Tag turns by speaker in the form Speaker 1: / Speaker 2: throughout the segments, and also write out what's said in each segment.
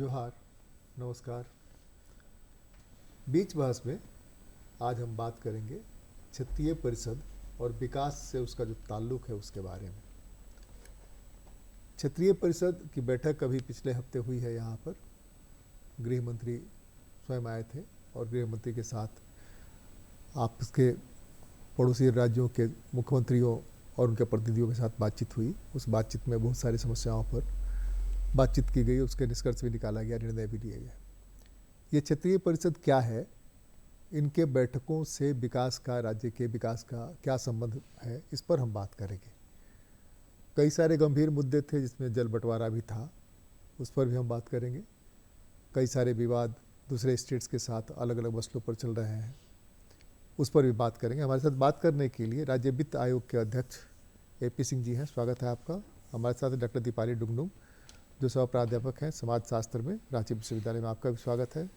Speaker 1: जोहार, नमस्कार। बीच बहस में आज हम बात करेंगे क्षेत्रीय परिषद और विकास से उसका जो ताल्लुक है उसके बारे में। क्षेत्रीय परिषद की बैठक अभी पिछले हफ्ते हुई है। यहाँ पर गृह मंत्री स्वयं आए थे और गृह मंत्री के साथ आपस के पड़ोसी राज्यों के मुख्यमंत्रियों और उनके प्रतिनिधियों के साथ बातचीत हुई। उस बातचीत में बहुत सारी समस्याओं पर बातचीत की गई, उसके निष्कर्ष भी निकाला गया, निर्णय भी लिए गए। ये क्षेत्रीय परिषद क्या है, इनके बैठकों से विकास का, राज्य के विकास का क्या संबंध है, इस पर हम बात करेंगे। कई सारे गंभीर मुद्दे थे जिसमें जल बंटवारा भी था, उस पर भी हम बात करेंगे। कई सारे विवाद दूसरे स्टेट्स के साथ अलग अलग मसलों पर चल रहे हैं, उस पर भी बात करेंगे। हमारे साथ बात करने के लिए राज्य वित्त आयोग के अध्यक्ष AP सिंह जी हैं, स्वागत है आपका। हमारे साथ डॉक्टर दीपाली डुगडुम जो सह प्राध्यापक हैं समाजशास्त्र में रांची विश्वविद्यालय में, आपका भी स्वागत है।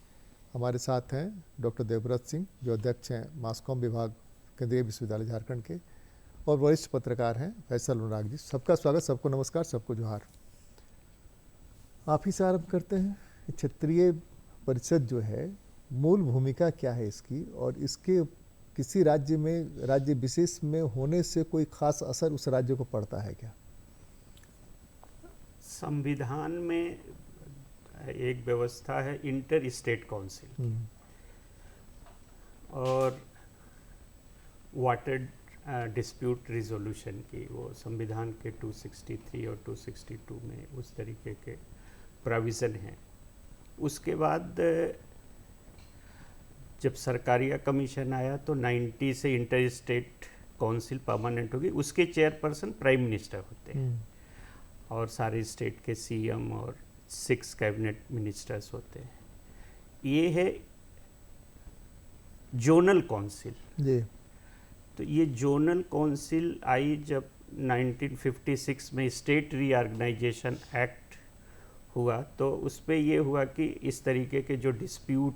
Speaker 1: हमारे साथ हैं डॉक्टर देवव्रत सिंह जो अध्यक्ष हैं मासकॉम विभाग केंद्रीय विश्वविद्यालय झारखंड के, और वरिष्ठ पत्रकार हैं फैसल अनुराग जी। सबका स्वागत, सबको नमस्कार, सबको जोहार। आप ही से आरंभ करते हैं। क्षेत्रीय परिषद जो है, मूल भूमिका क्या है इसकी, और इसके किसी राज्य में, राज्य विशेष में होने से कोई खास असर उस राज्य को पड़ता है क्या?
Speaker 2: संविधान में एक व्यवस्था है इंटर स्टेट काउंसिल और वाटर डिस्प्यूट रिजोल्यूशन की, वो संविधान के 263 और 262 में उस तरीके के प्रोविज़न हैं। उसके बाद जब सरकारिया कमीशन आया तो 90 से इंटर स्टेट काउंसिल परमानेंट होगी। उसके चेयरपर्सन प्राइम मिनिस्टर होते हैं और सारे स्टेट के CM और 6 कैबिनेट मिनिस्टर्स होते हैं। ये है जोनल काउंसिल जी। तो ये जोनल काउंसिल आई जब 1956 में स्टेट रीऑर्गेनाइजेशन एक्ट हुआ, तो उस पर ये हुआ कि इस तरीके के जो डिस्प्यूट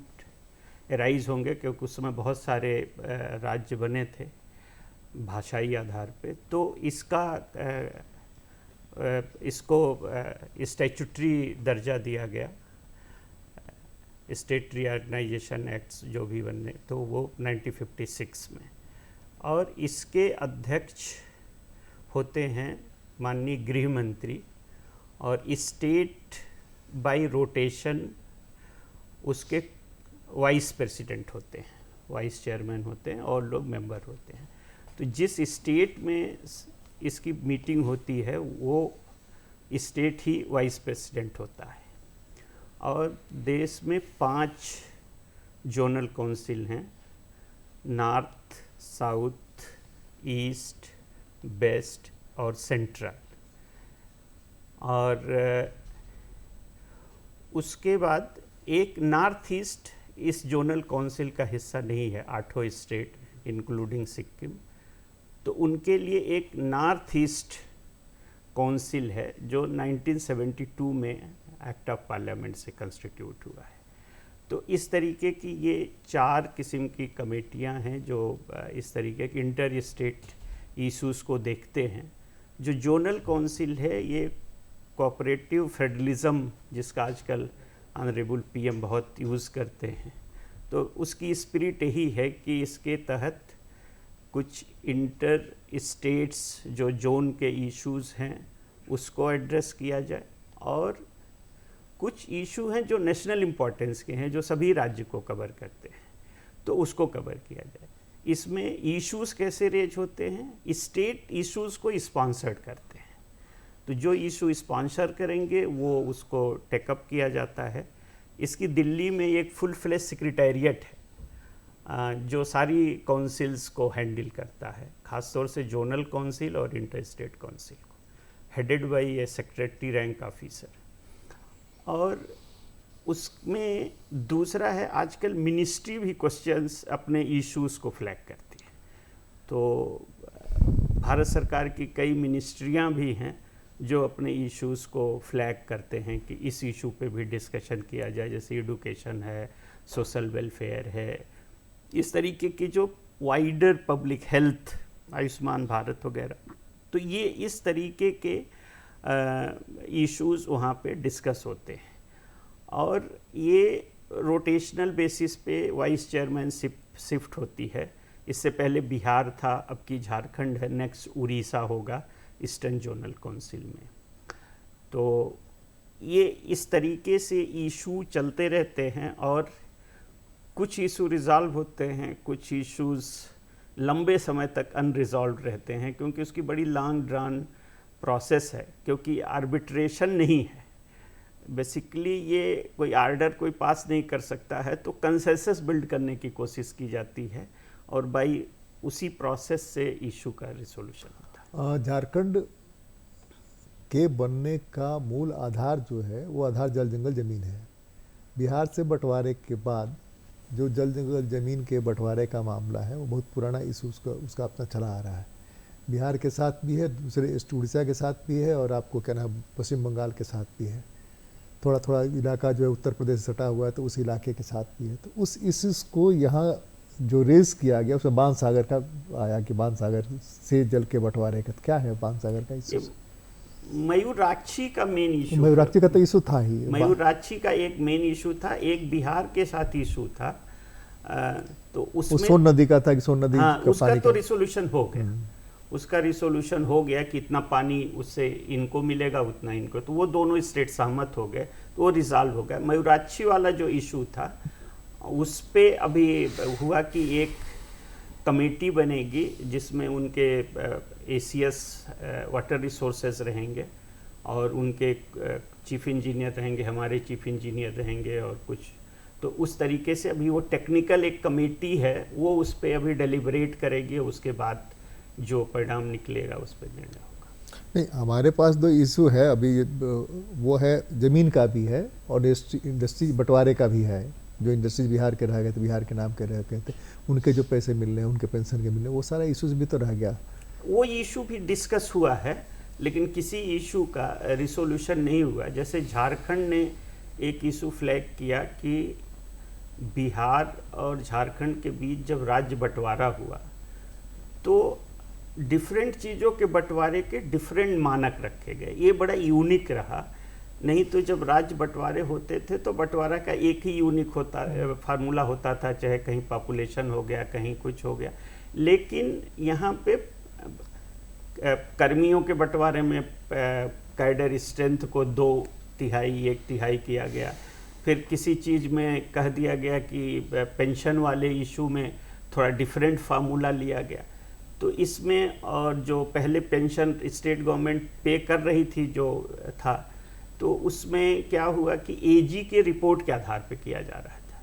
Speaker 2: राइज होंगे, क्योंकि उस समय बहुत सारे राज्य बने थे भाषाई आधार पे, तो इसको स्टैट्यूटरी दर्जा दिया गया। स्टेट रीऑर्गेनाइजेशन एक्ट्स जो भी बने तो वो 1956 में, और इसके अध्यक्ष होते हैं माननीय गृह मंत्री, और स्टेट बाय रोटेशन उसके वाइस प्रेसिडेंट होते हैं, वाइस चेयरमैन होते हैं और लोग मेंबर होते हैं। तो जिस स्टेट में इसकी मीटिंग होती है वो स्टेट ही वाइस प्रेसिडेंट होता है। और देश में 5 जोनल काउंसिल हैं, नॉर्थ, साउथ, ईस्ट, वेस्ट और सेंट्रल। और उसके बाद एक नॉर्थ ईस्ट इस जोनल काउंसिल का हिस्सा नहीं है, 8 स्टेट इंक्लूडिंग सिक्किम, तो उनके लिए एक नॉर्थ ईस्ट काउंसिल है जो 1972 में एक्ट ऑफ पार्लियामेंट से कंस्टिट्यूट हुआ है। तो इस तरीके की ये 4 किस्म की कमेटियां हैं जो इस तरीके के इंटर स्टेट इशूज़ को देखते हैं। जो जोनल काउंसिल है ये कोऑपरेटिव फेडरलिज्म, जिसका आजकल ऑनरेबल PM बहुत यूज़ करते हैं, तो उसकी स्पिरिट यही है कि इसके तहत कुछ इंटर स्टेट्स जो जोन के इश्यूज़ हैं उसको एड्रेस किया जाए, और कुछ इशू हैं जो नेशनल इम्पोर्टेंस के हैं, जो सभी राज्य को कवर करते हैं, तो उसको कवर किया जाए। इसमें इश्यूज़ कैसे रेज होते हैं, स्टेट इश्यूज़ को स्पॉन्सर्ड करते हैं, तो जो इशू स्पॉन्सर करेंगे वो उसको टेकअप किया जाता है। इसकी दिल्ली में एक फुल फ्लेज सेक्रेटेरिएट है जो सारी काउंसिल्स को हैंडल करता है, ख़ासतौर से जोनल काउंसिल और इंटर स्टेट काउंसिल को, headed by A secretary rank officer. और उसमें दूसरा है, आजकल मिनिस्ट्री भी क्वेश्चंस अपने इश्यूज़ को फ्लैग करती है। तो भारत सरकार की कई मिनिस्ट्रियां भी हैं जो अपने इश्यूज़ को फ्लैग करते हैं कि इस इशू पे भी डिस्कशन किया जाए, जैसे एडुकेशन है, सोशल वेलफेयर है, इस तरीके की जो wider public health, Ayushman Bharat वगैरह। तो ये इस तरीके के इश्यूज़ वहाँ पे डिस्कस होते हैं। और ये रोटेशनल बेसिस पे वाइस चेयरमैनशिप शिफ्ट होती है। इससे पहले बिहार था, अब की झारखंड है, नेक्स्ट उड़ीसा होगा ईस्टर्न जोनल काउंसिल में। तो ये इस तरीके से इशू चलते रहते हैं और कुछ इशू रिजॉल्व होते हैं, कुछ इश्यूज लंबे समय तक अनरिजॉल्व रहते हैं, क्योंकि उसकी बड़ी लॉन्ग ड्रान प्रोसेस है, क्योंकि आर्बिट्रेशन नहीं है। बेसिकली ये कोई आर्डर कोई पास नहीं कर सकता है, तो कंसेंसस बिल्ड करने की कोशिश की जाती है और बाई उसी प्रोसेस से इशू का रिसोल्यूशन होता है।
Speaker 1: झारखंड के बनने का मूल आधार जो है वो आधार जल जंगल ज़मीन है। बिहार से बंटवारे के बाद जो जल जंगल ज़मीन के बंटवारे का मामला है वो बहुत पुराना इशू उसका अपना चला आ रहा है। बिहार के साथ भी है, दूसरे उड़ीसा के साथ भी है, और आपको क्या नाम पश्चिम बंगाल के साथ भी है। थोड़ा थोड़ा इलाका जो है उत्तर प्रदेश से सटा हुआ है, तो उस इलाके के साथ भी है। तो उस इश्यूज़ को यहाँ जो रेज किया गया उसमें बाण सागर का आया कि बाण सागर से जल के बंटवारे का क्या है बाण सागर का इशू?
Speaker 2: मयूराक्षी का मेन इशू,
Speaker 1: मयूराक्षी का तो इशू था ही।
Speaker 2: मयूराक्षी का एक मेन इशू था, एक बिहार के साथ इशू था। तो उसमें
Speaker 1: सोन नदी का था कि सोन नदी
Speaker 2: हाँ,
Speaker 1: का
Speaker 2: उसका
Speaker 1: पानी
Speaker 2: तो रिसोल्यूशन हो गया। उसका रिसोल्यूशन हो गया कि इतना पानी उससे इनको मिलेगा, उतना इनको, तो वो दोनों स्टेट सहमत हो गए, तो वो रिजॉल्व हो गया। मयूराक्षी वाला जो इशू था उस पे अभी हुआ कि एक कमेटी बनेगी जिसमें उनके एसीएस वाटर रिसोर्सेज रहेंगे और उनके चीफ इंजीनियर रहेंगे, हमारे चीफ इंजीनियर रहेंगे और कुछ, तो उस तरीके से अभी वो टेक्निकल एक कमेटी है, वो उस पर अभी डेलिब्रेट करेगी, उसके बाद जो परिणाम निकलेगा उस पर निर्णय होगा।
Speaker 1: नहीं, हमारे पास दो इशू है अभी, वो है ज़मीन का भी है और इंडस्ट्री बंटवारे का भी है। जो इंडस्ट्रीज बिहार के रह गए थे, बिहार के नाम के रह गए थे, उनके जो पैसे मिल रहे हैं, उनके पेंशन के मिल रहे हैं, वो सारा इशूज भी तो रह गया।
Speaker 2: वो इशू भी डिस्कस हुआ है, लेकिन किसी इशू का रिसोल्यूशन नहीं हुआ। जैसे झारखंड ने एक इशू फ्लैग किया कि बिहार और झारखंड के बीच जब राज्य बंटवारा हुआ तो डिफरेंट चीज़ों के बंटवारे के डिफरेंट मानक रखे गए। ये बड़ा यूनिक रहा। नहीं तो जब राज्य बंटवारे होते थे तो बंटवारा का एक ही यूनिक फार्मूला होता था, चाहे कहीं पॉपुलेशन हो गया, कहीं कुछ हो गया। लेकिन यहाँ पे कर्मियों के बंटवारे में कैडर स्ट्रेंथ को 2/3 1/3 किया गया। फिर किसी चीज़ में कह दिया गया कि पेंशन वाले इशू में थोड़ा डिफरेंट फार्मूला लिया गया। तो इसमें और जो पहले पेंशन स्टेट गवर्नमेंट पे कर रही थी जो था, तो उसमें क्या हुआ कि एजी के रिपोर्ट के आधार पे किया जा रहा था।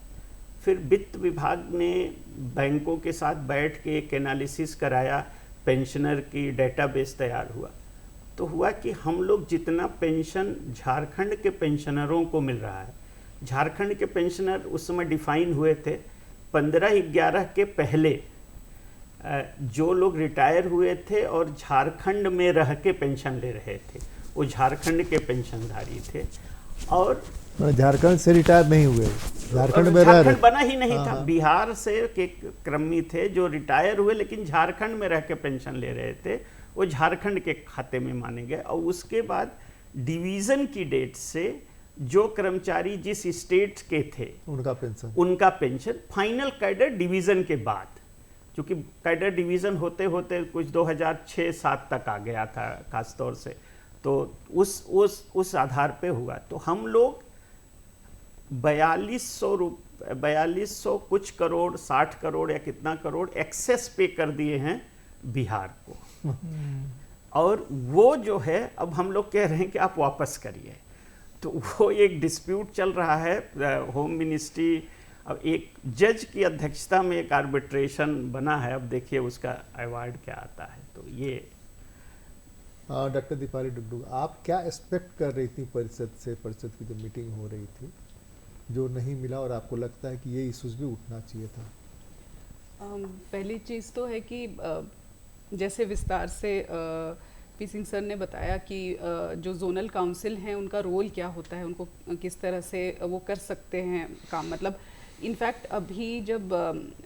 Speaker 2: फिर वित्त विभाग ने बैंकों के साथ बैठ के एक एनालिसिस कराया, पेंशनर की डेटाबेस तैयार हुआ, तो हुआ कि हम लोग जितना पेंशन झारखंड के पेंशनरों को मिल रहा है, झारखंड के पेंशनर उस समय डिफाइन हुए थे 15/11 के पहले जो लोग रिटायर हुए थे और झारखंड में रह के पेंशन ले रहे थे, वो झारखंड के पेंशनधारी थे। और
Speaker 1: झारखंड से रिटायर नहीं हुए, झारखंड में
Speaker 2: झारखंड बना ही नहीं था। बिहार से के क्रमी थे जो रिटायर हुए लेकिन झारखंड में रह के पेंशन ले रहे थे, वो झारखंड के खाते में माने गए। और उसके बाद डिवीज़न की डेट से जो कर्मचारी जिस स्टेट के थे उनका पेंशन फाइनल कैडर डिवीज़न के बाद, क्योंकि कैडर डिवीज़न होते होते कुछ 2006-7 तक आ गया था खास तौर से, तो उस आधार पे हुआ। तो हम लोग 4200 कुछ करोड़, 60 करोड़ या कितना करोड़ एक्सेस पे कर दिए हैं बिहार को। और वो जो है अब हम लोग कह रहे हैं कि आप वापस करिए। तो वो एक डिस्प्यूट चल रहा है होम मिनिस्ट्री। अब एक जज की अध्यक्षता में एक आर्बिट्रेशन बना है, अब देखिए उसका अवार्ड क्या आता है। तो ये
Speaker 1: डॉक्टर दीपाली डुगडुग, आप क्या एक्सपेक्ट कर रही थी परिषद से? परिषद की जो मीटिंग हो रही थी, जो नहीं मिला और आपको लगता है कि ये इश्यूज भी उठना चाहिए था?
Speaker 3: पहली चीज़ तो है कि जैसे विस्तार से पी सिंह सर ने बताया कि जो जोनल काउंसिल हैं उनका रोल क्या होता है, उनको किस तरह से वो कर सकते हैं काम। मतलब इनफैक्ट अभी जब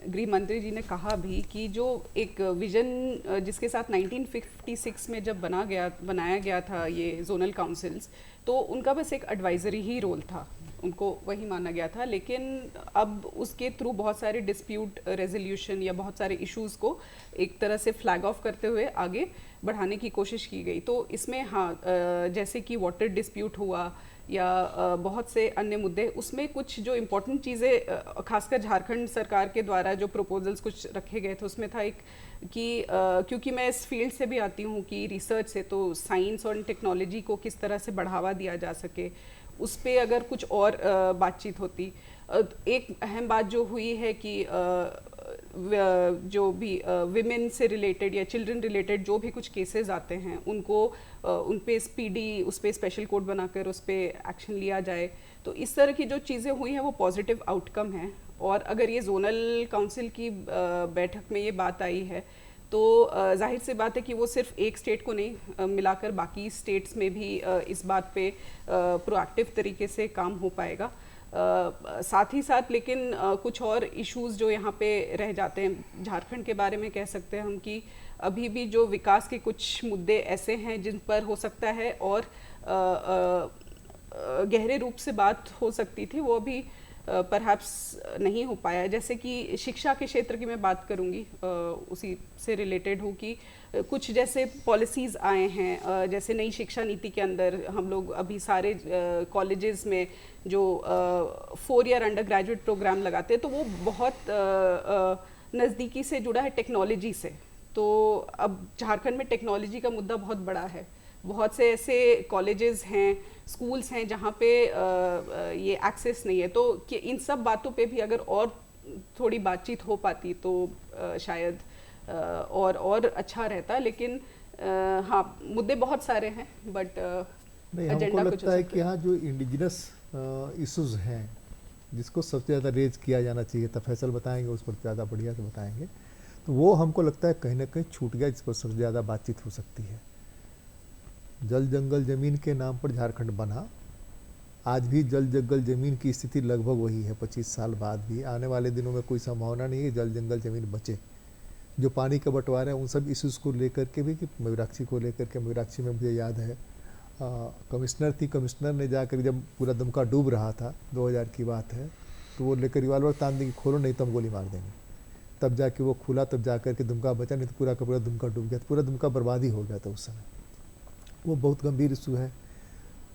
Speaker 3: गृह मंत्री जी ने कहा भी कि जो एक विजन जिसके साथ 1956 में जब बनाया गया था ये जोनल काउंसिल्स, तो उनका बस एक एडवाइजरी ही रोल था। उनको वही माना गया था, लेकिन अब उसके थ्रू बहुत सारे डिस्प्यूट रेजोल्यूशन या बहुत सारे इश्यूज़ को एक तरह से फ्लैग ऑफ करते हुए आगे बढ़ाने की कोशिश की गई। तो इसमें हाँ, जैसे कि वाटर डिस्प्यूट हुआ या बहुत से अन्य मुद्दे, उसमें कुछ जो इम्पोर्टेंट चीज़ें खासकर झारखंड सरकार के द्वारा जो प्रपोजल्स कुछ रखे गए थे उसमें था एक कि क्योंकि मैं इस फील्ड से भी आती हूँ कि रिसर्च से, तो साइंस और टेक्नोलॉजी को किस तरह से बढ़ावा दिया जा सके, उस पे अगर कुछ और बातचीत होती। एक अहम बात जो हुई है कि जो भी विमेन से रिलेटेड या चिल्ड्रन रिलेटेड जो भी कुछ केसेस आते हैं उनको उन पे स्पीडी, उस पे स्पेशल कोड बनाकर उस पे एक्शन लिया जाए। तो इस तरह की जो चीज़ें हुई हैं वो पॉजिटिव आउटकम है। और अगर ये जोनल काउंसिल की बैठक में ये बात आई है तो जाहिर सी बात है कि वो सिर्फ एक स्टेट को नहीं, मिलाकर बाकी स्टेट्स में भी इस बात पे प्रोएक्टिव तरीके से काम हो पाएगा। साथ ही साथ लेकिन कुछ और इश्यूज जो यहाँ पे रह जाते हैं झारखंड के बारे में कह सकते हैं हम कि अभी भी जो विकास के कुछ मुद्दे ऐसे हैं जिन पर हो सकता है और गहरे रूप से बात हो सकती थी, वो अभी परहैप्स नहीं हो पाया। जैसे कि शिक्षा के क्षेत्र की मैं बात करूँगी, उसी से रिलेटेड हूँ कि कुछ जैसे पॉलिसीज़ आए हैं, जैसे नई शिक्षा नीति के अंदर हम लोग अभी सारे कॉलेजेस में जो 4 ईयर अंडर ग्रेजुएट प्रोग्राम लगाते हैं तो वो बहुत नज़दीकी से जुड़ा है टेक्नोलॉजी से। तो अब झारखंड में टेक्नोलॉजी का मुद्दा बहुत बड़ा है। बहुत से ऐसे कॉलेजेस हैं, स्कूल्स हैं जहाँ पे ये एक्सेस नहीं है। तो कि इन सब बातों पे भी अगर और थोड़ी बातचीत हो पाती तो शायद और अच्छा रहता। लेकिन हाँ, मुद्दे बहुत सारे हैं बट
Speaker 1: नहीं, हमको लगता है कि यहाँ जो इंडिजिनस इश्यूज हैं जिसको सबसे ज़्यादा रेज किया जाना चाहिए था, फैसल बताएंगे उस पर ज़्यादा बढ़िया से बताएंगे, तो वो हमको लगता है कहीं ना कहीं छूट गया, जिस पर सबसे ज़्यादा बातचीत हो सकती है। जल जंगल ज़मीन के नाम पर झारखंड बना, आज भी जल जंगल ज़मीन की स्थिति लगभग वही है। 25 साल बाद भी आने वाले दिनों में कोई संभावना नहीं है जल जंगल ज़मीन बचे। जो पानी का बंटवारा है उन सब इश्यूज़ को लेकर के भी, कि मयूराक्षी को लेकर के, मयूराक्षी में मुझे याद है कमिश्नर थी, कमिश्नर ने जाकर जब पूरा दुमका डूब रहा था, 2000 की बात है, तो वो लेकर रिवाल्वर तान दी कि खोलो नहीं तो हम गोली मार देंगे। तब जाके वो खुला, तब जाकर के दुमका बचा, नहीं तो पूरा का पूरा दुमका डूब गया, पूरा दुमका बर्बादी हो गया था उस समय। वो बहुत गंभीर इशू है।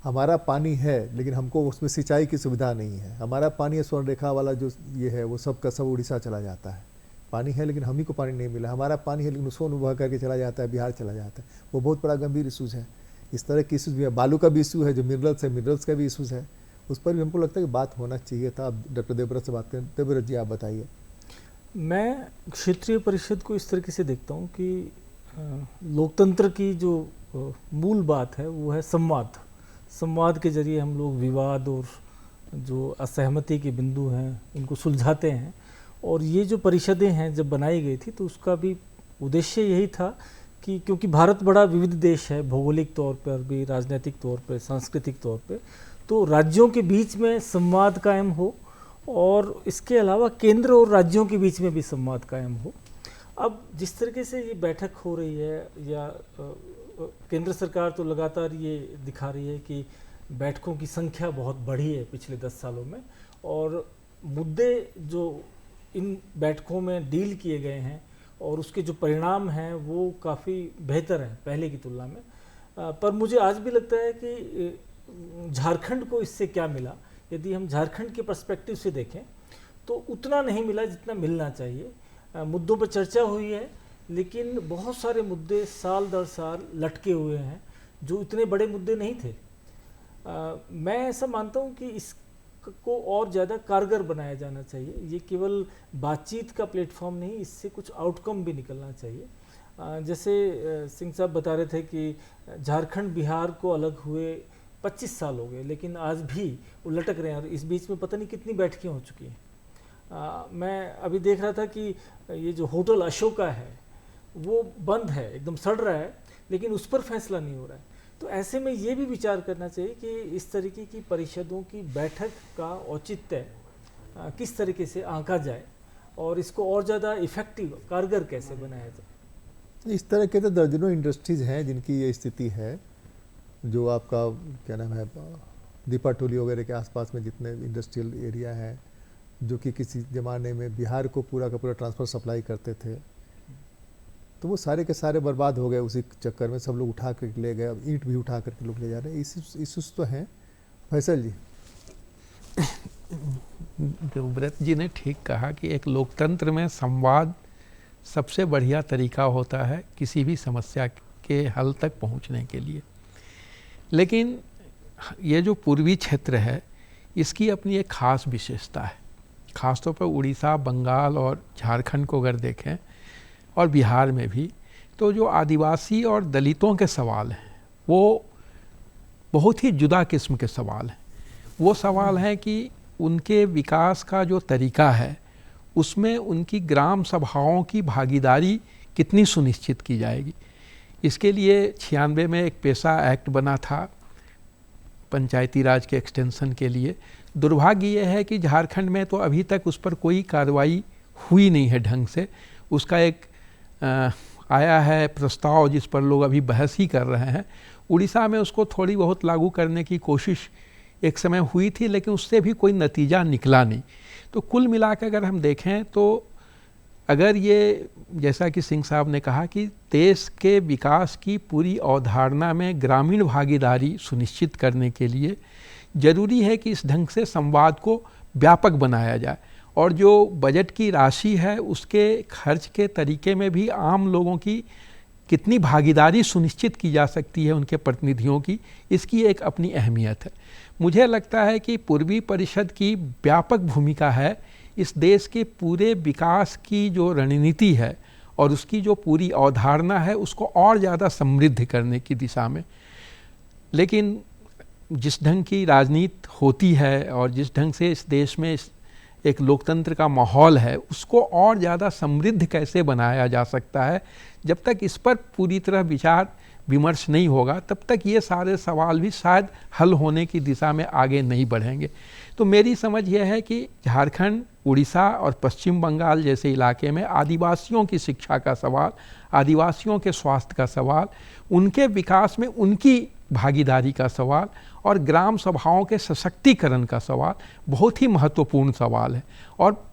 Speaker 1: हमारा पानी है लेकिन हमको उसमें सिंचाई की सुविधा नहीं है। हमारा पानी स्वर्ण रेखा वाला जो ये है वो सब का सब उड़ीसा चला जाता है। पानी है लेकिन हम ही को पानी नहीं मिला। हमारा पानी है लेकिन उसको अनुभव करके चला जाता है, बिहार चला जाता है। वो बहुत बड़ा गंभीर इशूज़ है। इस तरह के इशूज़ भी है। बालू का भी इशू है, जो मिनरल्स है, मिनरल्स का भी इशूज़ है, उस पर भी हमको लगता है कि बात होना चाहिए था। अब डॉक्टर देवव्रत से बात करें। देवव्रत जी आप बताइए।
Speaker 4: मैं क्षेत्रीय परिषद को इस तरीके से देखता हूँ कि लोकतंत्र की जो मूल बात है वो है संवाद। संवाद के जरिए हम लोग विवाद और जो असहमति के बिंदु हैं उनको सुलझाते हैं। और ये जो परिषदें हैं जब बनाई गई थी तो उसका भी उद्देश्य यही था कि क्योंकि भारत बड़ा विविध देश है, भौगोलिक तौर पर भी, राजनीतिक तौर पर, सांस्कृतिक तौर पर, तो राज्यों के बीच में संवाद कायम हो और इसके अलावा केंद्र और राज्यों के बीच में भी संवाद कायम हो। अब जिस तरीके से ये बैठक हो रही है, या केंद्र सरकार तो लगातार ये दिखा रही है कि बैठकों की संख्या बहुत बढ़ी है पिछले 10 सालों में, और मुद्दे जो इन बैठकों में डील किए गए हैं और उसके जो परिणाम हैं वो काफ़ी बेहतर हैं पहले की तुलना में। पर मुझे आज भी लगता है कि झारखंड को इससे क्या मिला, यदि हम झारखंड के पर्सपेक्टिव से देखें तो उतना नहीं मिला जितना मिलना चाहिए। मुद्दों पर चर्चा हुई है लेकिन बहुत सारे मुद्दे साल दर साल लटके हुए हैं जो इतने बड़े मुद्दे नहीं थे। मैं ऐसा मानता हूं कि इसको और ज़्यादा कारगर बनाया जाना चाहिए। ये केवल बातचीत का प्लेटफॉर्म नहीं, इससे कुछ आउटकम भी निकलना चाहिए। जैसे सिंह साहब बता रहे थे कि झारखंड बिहार को अलग हुए 25 साल हो गए लेकिन आज भी वो लटक रहे हैं और इस बीच में पता नहीं कितनी बैठकें हो चुकी हैं। मैं अभी देख रहा था कि ये जो होटल अशोका है वो बंद है, एकदम सड़ रहा है, लेकिन उस पर फैसला नहीं हो रहा है। तो ऐसे में ये भी विचार करना चाहिए कि इस तरीके की परिषदों की बैठक का औचित्य किस तरीके से आंका जाए और इसको और ज़्यादा इफेक्टिव, कारगर कैसे बनाया जाए।
Speaker 1: इस तरह के तो दर्जनों इंडस्ट्रीज़ हैं जिनकी ये स्थिति है। जो आपका क्या नाम है, दीपाटोली वगैरह के आसपास में जितने इंडस्ट्रियल एरिया है, जो कि किसी ज़माने में बिहार को पूरा का पूरा ट्रांसफ़र सप्लाई करते थे, तो वो सारे के सारे बर्बाद हो गए उसी चक्कर में। सब लोग उठा कर ले गए, अब ईंट भी उठा करके लोग ले जा रहे हैं। इश्यूज तो हैं। फैसल जी,
Speaker 5: देवव्रत जी ने ठीक कहा कि एक लोकतंत्र में संवाद सबसे बढ़िया तरीका होता है किसी भी समस्या के हल तक पहुंचने के लिए। लेकिन ये जो पूर्वी क्षेत्र है, इसकी अपनी एक ख़ास विशेषता है। ख़ासतौर पर उड़ीसा, बंगाल और झारखंड को अगर देखें, और बिहार में भी, तो जो आदिवासी और दलितों के सवाल हैं वो बहुत ही जुदा किस्म के सवाल हैं। वो सवाल हैं कि उनके विकास का जो तरीका है उसमें उनकी ग्राम सभाओं की भागीदारी कितनी सुनिश्चित की जाएगी। इसके लिए 96 में एक पेशा एक्ट बना था पंचायती राज के एक्सटेंशन के लिए। दुर्भाग्य ये है कि झारखंड में तो अभी तक उस पर कोई कार्रवाई हुई नहीं है ढंग से। उसका एक आया है प्रस्ताव जिस पर लोग अभी बहस ही कर रहे हैं। उड़ीसा में उसको थोड़ी बहुत लागू करने की कोशिश एक समय हुई थी, लेकिन उससे भी कोई नतीजा निकला नहीं। तो कुल मिलाकर अगर हम देखें तो अगर ये, जैसा कि सिंह साहब ने कहा कि देश के विकास की पूरी अवधारणा में ग्रामीण भागीदारी सुनिश्चित करने के लिए ज़रूरी है कि इस ढंग से संवाद को व्यापक बनाया जाए, और जो बजट की राशि है उसके खर्च के तरीके में भी आम लोगों की कितनी भागीदारी सुनिश्चित की जा सकती है, उनके प्रतिनिधियों की, इसकी एक अपनी अहमियत है। मुझे लगता है कि पूर्वी परिषद की व्यापक भूमिका है इस देश के पूरे विकास की जो रणनीति है और उसकी जो पूरी अवधारणा है उसको और ज़्यादा समृद्ध करने की दिशा में। लेकिन जिस ढंग की राजनीति होती है और जिस ढंग से इस देश में एक लोकतंत्र का माहौल है, उसको और ज़्यादा समृद्ध कैसे बनाया जा सकता है, जब तक इस पर पूरी तरह विचार विमर्श नहीं होगा तब तक ये सारे सवाल भी शायद हल होने की दिशा में आगे नहीं बढ़ेंगे। तो मेरी समझ यह है कि झारखंड, उड़ीसा और पश्चिम बंगाल जैसे इलाके में आदिवासियों की शिक्षा का सवाल, आदिवासियों के स्वास्थ्य का सवाल, उनके विकास में उनकी भागीदारी का सवाल और ग्राम सभाओं के सशक्तिकरण का सवाल बहुत ही महत्वपूर्ण सवाल है। और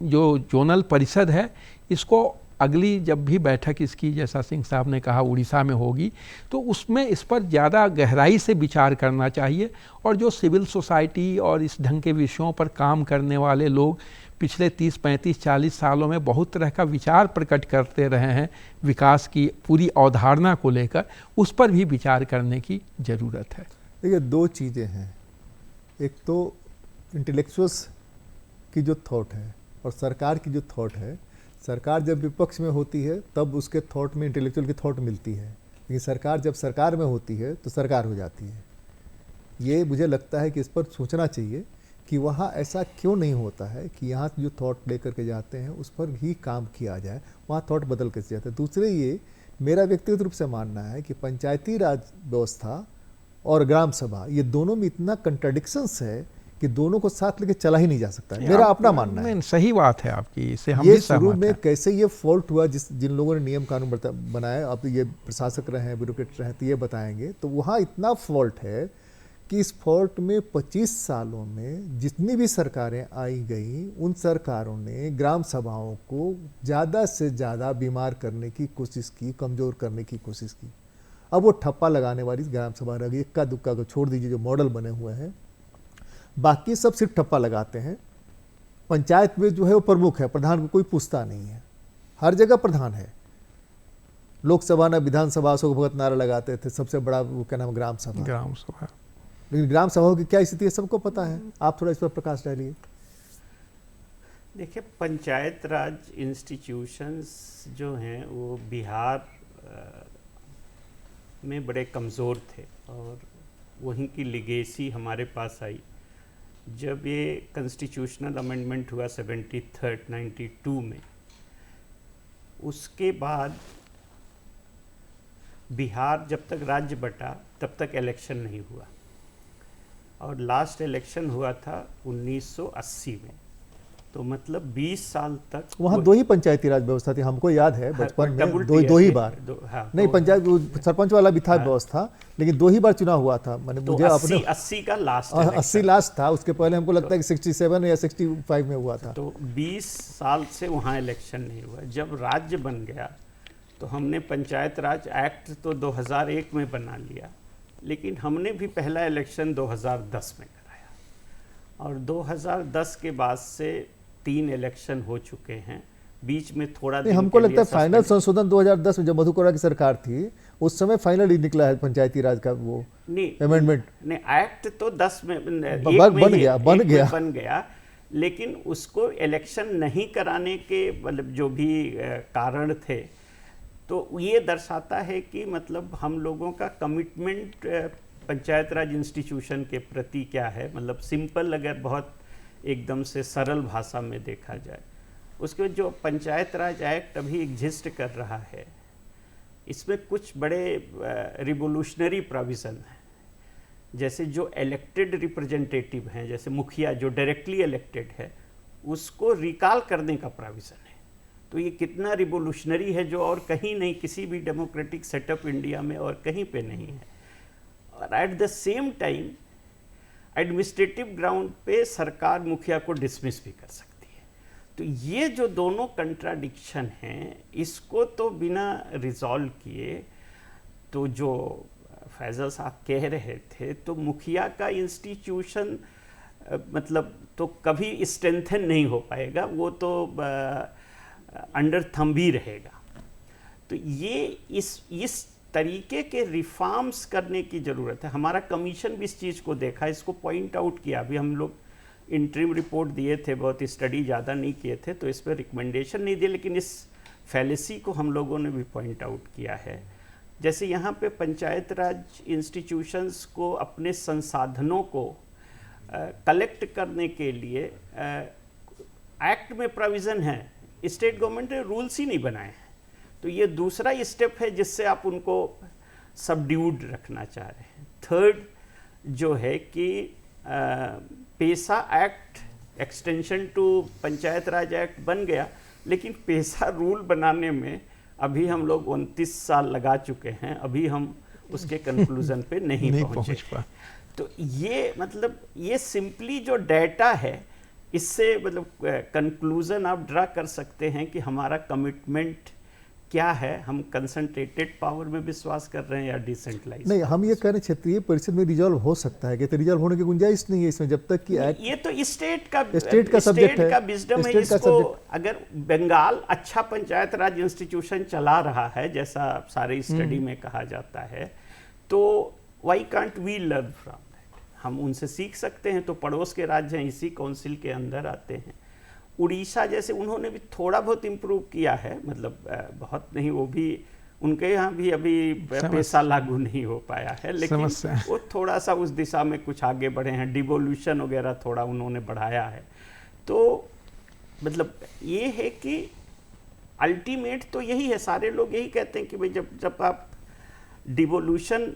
Speaker 5: जो जोनल परिषद है, इसको अगली जब भी बैठक इसकी, जैसा सिंह साहब ने कहा, उड़ीसा में होगी, तो उसमें इस पर ज़्यादा गहराई से विचार करना चाहिए। और जो सिविल सोसाइटी और इस ढंग के विषयों पर काम करने वाले लोग पिछले 30, 35, 40 सालों में बहुत तरह का विचार प्रकट करते रहे हैं विकास की पूरी अवधारणा को लेकर, उस पर भी विचार करने की ज़रूरत है।
Speaker 1: देखिए, दो चीज़ें हैं। एक तो इंटेलेक्चुअल्स की जो थॉट है और सरकार की जो थॉट है। सरकार जब विपक्ष में होती है तब उसके थॉट में इंटेलेक्चुअल की थॉट मिलती है, लेकिन सरकार जब सरकार में होती है तो सरकार हो जाती है। ये मुझे लगता है कि इस पर सोचना चाहिए कि वहाँ ऐसा क्यों नहीं होता है कि यहाँ जो थॉट लेकर के जाते हैं उस पर ही काम किया जाए, वहाँ थॉट बदल कैसे जाता है। दूसरे, ये मेरा व्यक्तिगत रूप से मानना है कि पंचायती राज व्यवस्था और ग्राम सभा, ये दोनों में इतना कंट्राडिक्शंस है कि दोनों को साथ लेके चला ही नहीं जा सकता है। मेरा अपना मानना है।
Speaker 5: सही बात है आपकी, इससे हम
Speaker 1: ये
Speaker 5: भी
Speaker 1: शुरू
Speaker 5: सहमत
Speaker 1: में
Speaker 5: हैं।
Speaker 1: कैसे ये फॉल्ट हुआ, जिन लोगों ने नियम कानून बनाया, अब ये प्रशासक रहे हैं, ब्यूरोक्रेट रहे हैं, तो ये बताएंगे। तो वहाँ इतना फॉल्ट है कि इस फॉल्ट में 25 सालों में जितनी भी सरकारें आई गई, उन सरकारों ने ग्राम सभाओं को ज़्यादा से ज़्यादा बीमार करने की कोशिश की, कमज़ोर करने की कोशिश की। अब वो ठप्पा लगाने वाली ग्राम सभा रह गई। इक्का दुक्का को छोड़ दीजिए, जो मॉडल बने हुए हैं, बाकी सब सिर्फ ठप्पा लगाते हैं। पंचायत में जो है वो प्रमुख है, प्रधान को कोई पूछता नहीं है। हर जगह प्रधान है। लोकसभा न विधानसभा अशोक भगत नारा लगाते थे, सबसे बड़ा वो क्या नाम, ग्राम सभा।
Speaker 5: ग्राम सभा।
Speaker 1: लेकिन ग्राम सभाओं की क्या स्थिति है सबको पता है। आप थोड़ा इस पर प्रकाश डालिए।
Speaker 2: देखिए, पंचायत राज इंस्टीट्यूशंस जो हैं वो बिहार में बड़े कमज़ोर थे और वहीं की लिगेसी हमारे पास आई जब ये कॉन्स्टिट्यूशनल अमेंडमेंट हुआ 92 में। उसके बाद बिहार जब तक राज्य बटा तब तक इलेक्शन नहीं हुआ और लास्ट इलेक्शन हुआ था 1980 में। तो मतलब 20 साल तक
Speaker 1: वहाँ दो ही पंचायती राज व्यवस्था थी, हमको याद है बचपन में दो ही बार नहीं पंचायत सरपंच वाला भी था व्यवस्था, लेकिन 2 ही बार चुनाव हुआ था। मैंने
Speaker 2: तो
Speaker 1: मुझे अपने
Speaker 2: 80 का लास्ट
Speaker 1: 80 लास्ट था, उसके पहले हमको लगता है कि 67 या 65 में हुआ था।
Speaker 2: तो 20 साल से वहाँ इलेक्शन नहीं हुआ। जब राज्य बन गया तो हमने पंचायत राज एक्ट तो 2001 में बना लिया, लेकिन हमने भी पहला इलेक्शन 2010 में कराया और 2010 के बाद से 3 इलेक्शन हो चुके हैं। बीच में थोड़ा दिन
Speaker 1: हमको
Speaker 2: के
Speaker 1: लगता है
Speaker 2: लिए
Speaker 1: फाइनल संशोधन 2010 में जब मधुकोड़ा की सरकार थी उस समय फाइनल ही निकला है पंचायती राज का वो अमेंडमेंट।
Speaker 2: नहीं, एक्ट तो 10 में
Speaker 1: बन गया,
Speaker 2: लेकिन उसको इलेक्शन नहीं कराने के मतलब जो भी कारण थे, तो ये दर्शाता है कि मतलब हम लोगों का कमिटमेंट पंचायत राज इंस्टीट्यूशन के प्रति क्या है। मतलब सिंपल अगर बहुत एकदम से सरल भाषा में देखा जाए, उसके जो पंचायत राज एक्ट अभी एग्जिस्ट कर रहा है, इसमें कुछ बड़े रिवोल्यूशनरी प्रोविज़न हैं। जैसे जो इलेक्टेड रिप्रेजेंटेटिव हैं, जैसे मुखिया जो डायरेक्टली इलेक्टेड है, उसको रिकॉल करने का प्रोविज़न है। तो ये कितना रिवोल्यूशनरी है, जो और कहीं नहीं, किसी भी डेमोक्रेटिक सेटअप इंडिया में और कहीं पे नहीं है। और at the same time administrative ground पे सरकार मुखिया को डिसमिस भी कर सकती है। तो ये जो दोनों कंट्राडिक्शन हैं, इसको तो बिना रिजॉल्व किए, तो जो फैजल साहब कह रहे थे, तो मुखिया का इंस्टीट्यूशन मतलब तो कभी स्ट्रेंथन नहीं हो पाएगा, वो तो अंडर थंब ही रहेगा। तो ये इस तरीके के रिफॉर्म्स करने की ज़रूरत है। हमारा कमीशन भी इस चीज़ को देखा, इसको पॉइंट आउट किया। अभी हम लोग इंटरिम रिपोर्ट दिए थे, बहुत स्टडी ज़्यादा नहीं किए थे, तो इस पर रिकमेंडेशन नहीं दिए, लेकिन इस फैलेसी को हम लोगों ने भी पॉइंट आउट किया है। जैसे यहाँ पे पंचायत राज इंस्टीट्यूशंस को अपने संसाधनों को कलेक्ट करने के लिए एक्ट में प्रोविज़न है, स्टेट गवर्नमेंट ने रूल्स ही नहीं बनाए हैं। तो ये दूसरा स्टेप है जिससे आप उनको सबड्यूड रखना चाह रहे हैं। थर्ड जो है कि PESA act extension to Panchayat Raj act बन गया, लेकिन पेशा रूल बनाने में अभी हम लोग 29 साल लगा चुके हैं, अभी हम उसके कंक्लूजन पे नहीं पहुंच पाए। तो ये मतलब ये सिंपली जो डाटा है, इससे मतलब कंक्लूजन आप ड्रा कर सकते हैं कि हमारा कमिटमेंट क्या है। हम कंसंट्रेटेड पावर में विश्वास कर रहे हैं या डिसेंट्रलाइज?
Speaker 1: नहीं, हम ये कह रहे हैं क्षेत्रीय परिषद में रिजॉल्व हो सकता है, कि रिजॉल्व होने की गुंजाइश नहीं है इसमें जब तक कि
Speaker 2: ये तो स्टेट का
Speaker 1: सब्जेक्ट है,
Speaker 2: का विजडम है। इसको अगर बंगाल अच्छा पंचायत राज इंस्टीट्यूशन चला रहा है, जैसा सारे स्टडी में कहा जाता है, तो why can't we learn from that? हम उनसे सीख सकते हैं। तो पड़ोस के राज्य हैं, इसी काउंसिल के अंदर आते हैं। उड़ीसा जैसे उन्होंने भी थोड़ा बहुत इम्प्रूव किया है, मतलब बहुत नहीं, वो भी उनके यहाँ भी अभी पैसा लागू नहीं हो पाया है, लेकिन वो थोड़ा सा उस दिशा में कुछ आगे बढ़े हैं। डिवोल्यूशन वगैरह थोड़ा उन्होंने बढ़ाया है। तो मतलब ये है कि अल्टीमेट तो यही है, सारे लोग यही कहते हैं कि भाई जब आप डिवोल्यूशन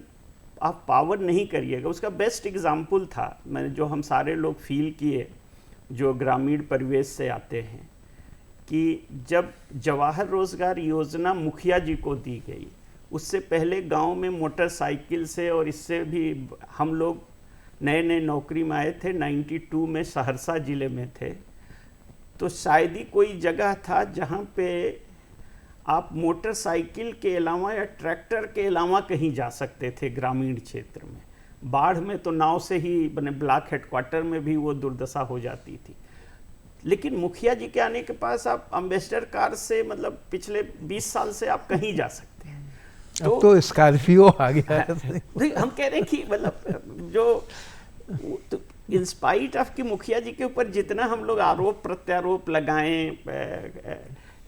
Speaker 2: आप पावर नहीं करिएगा। उसका बेस्ट एग्जाम्पल था, मैंने जो हम सारे लोग फील किए जो ग्रामीण परिवेश से आते हैं, कि जब जवाहर रोजगार योजना मुखिया जी को दी गई, उससे पहले गांव में मोटरसाइकिल से और इससे भी हम लोग नए नए नौकरी में आए थे। 92 में सहरसा ज़िले में थे, तो शायद ही कोई जगह था जहां पे आप मोटरसाइकिल के अलावा या ट्रैक्टर के अलावा कहीं जा सकते थे ग्रामीण क्षेत्र में। बाढ़ में तो नाव से ही बने, ब्लॉक हेडक्वार्टर में भी वो दुर्दशा हो जाती थी। लेकिन मुखिया जी के आने के पास आप अम्बेसडर कार से मतलब पिछले 20 साल से आप कहीं जा सकते हैं।
Speaker 5: अब तो स्कॉर्पियो आ गया है।
Speaker 2: हम कह रहे हैं कि मतलब जो तो इंस्पाइट ऑफ कि मुखिया जी के ऊपर जितना हम लोग आरोप प्रत्यारोप लगाएं,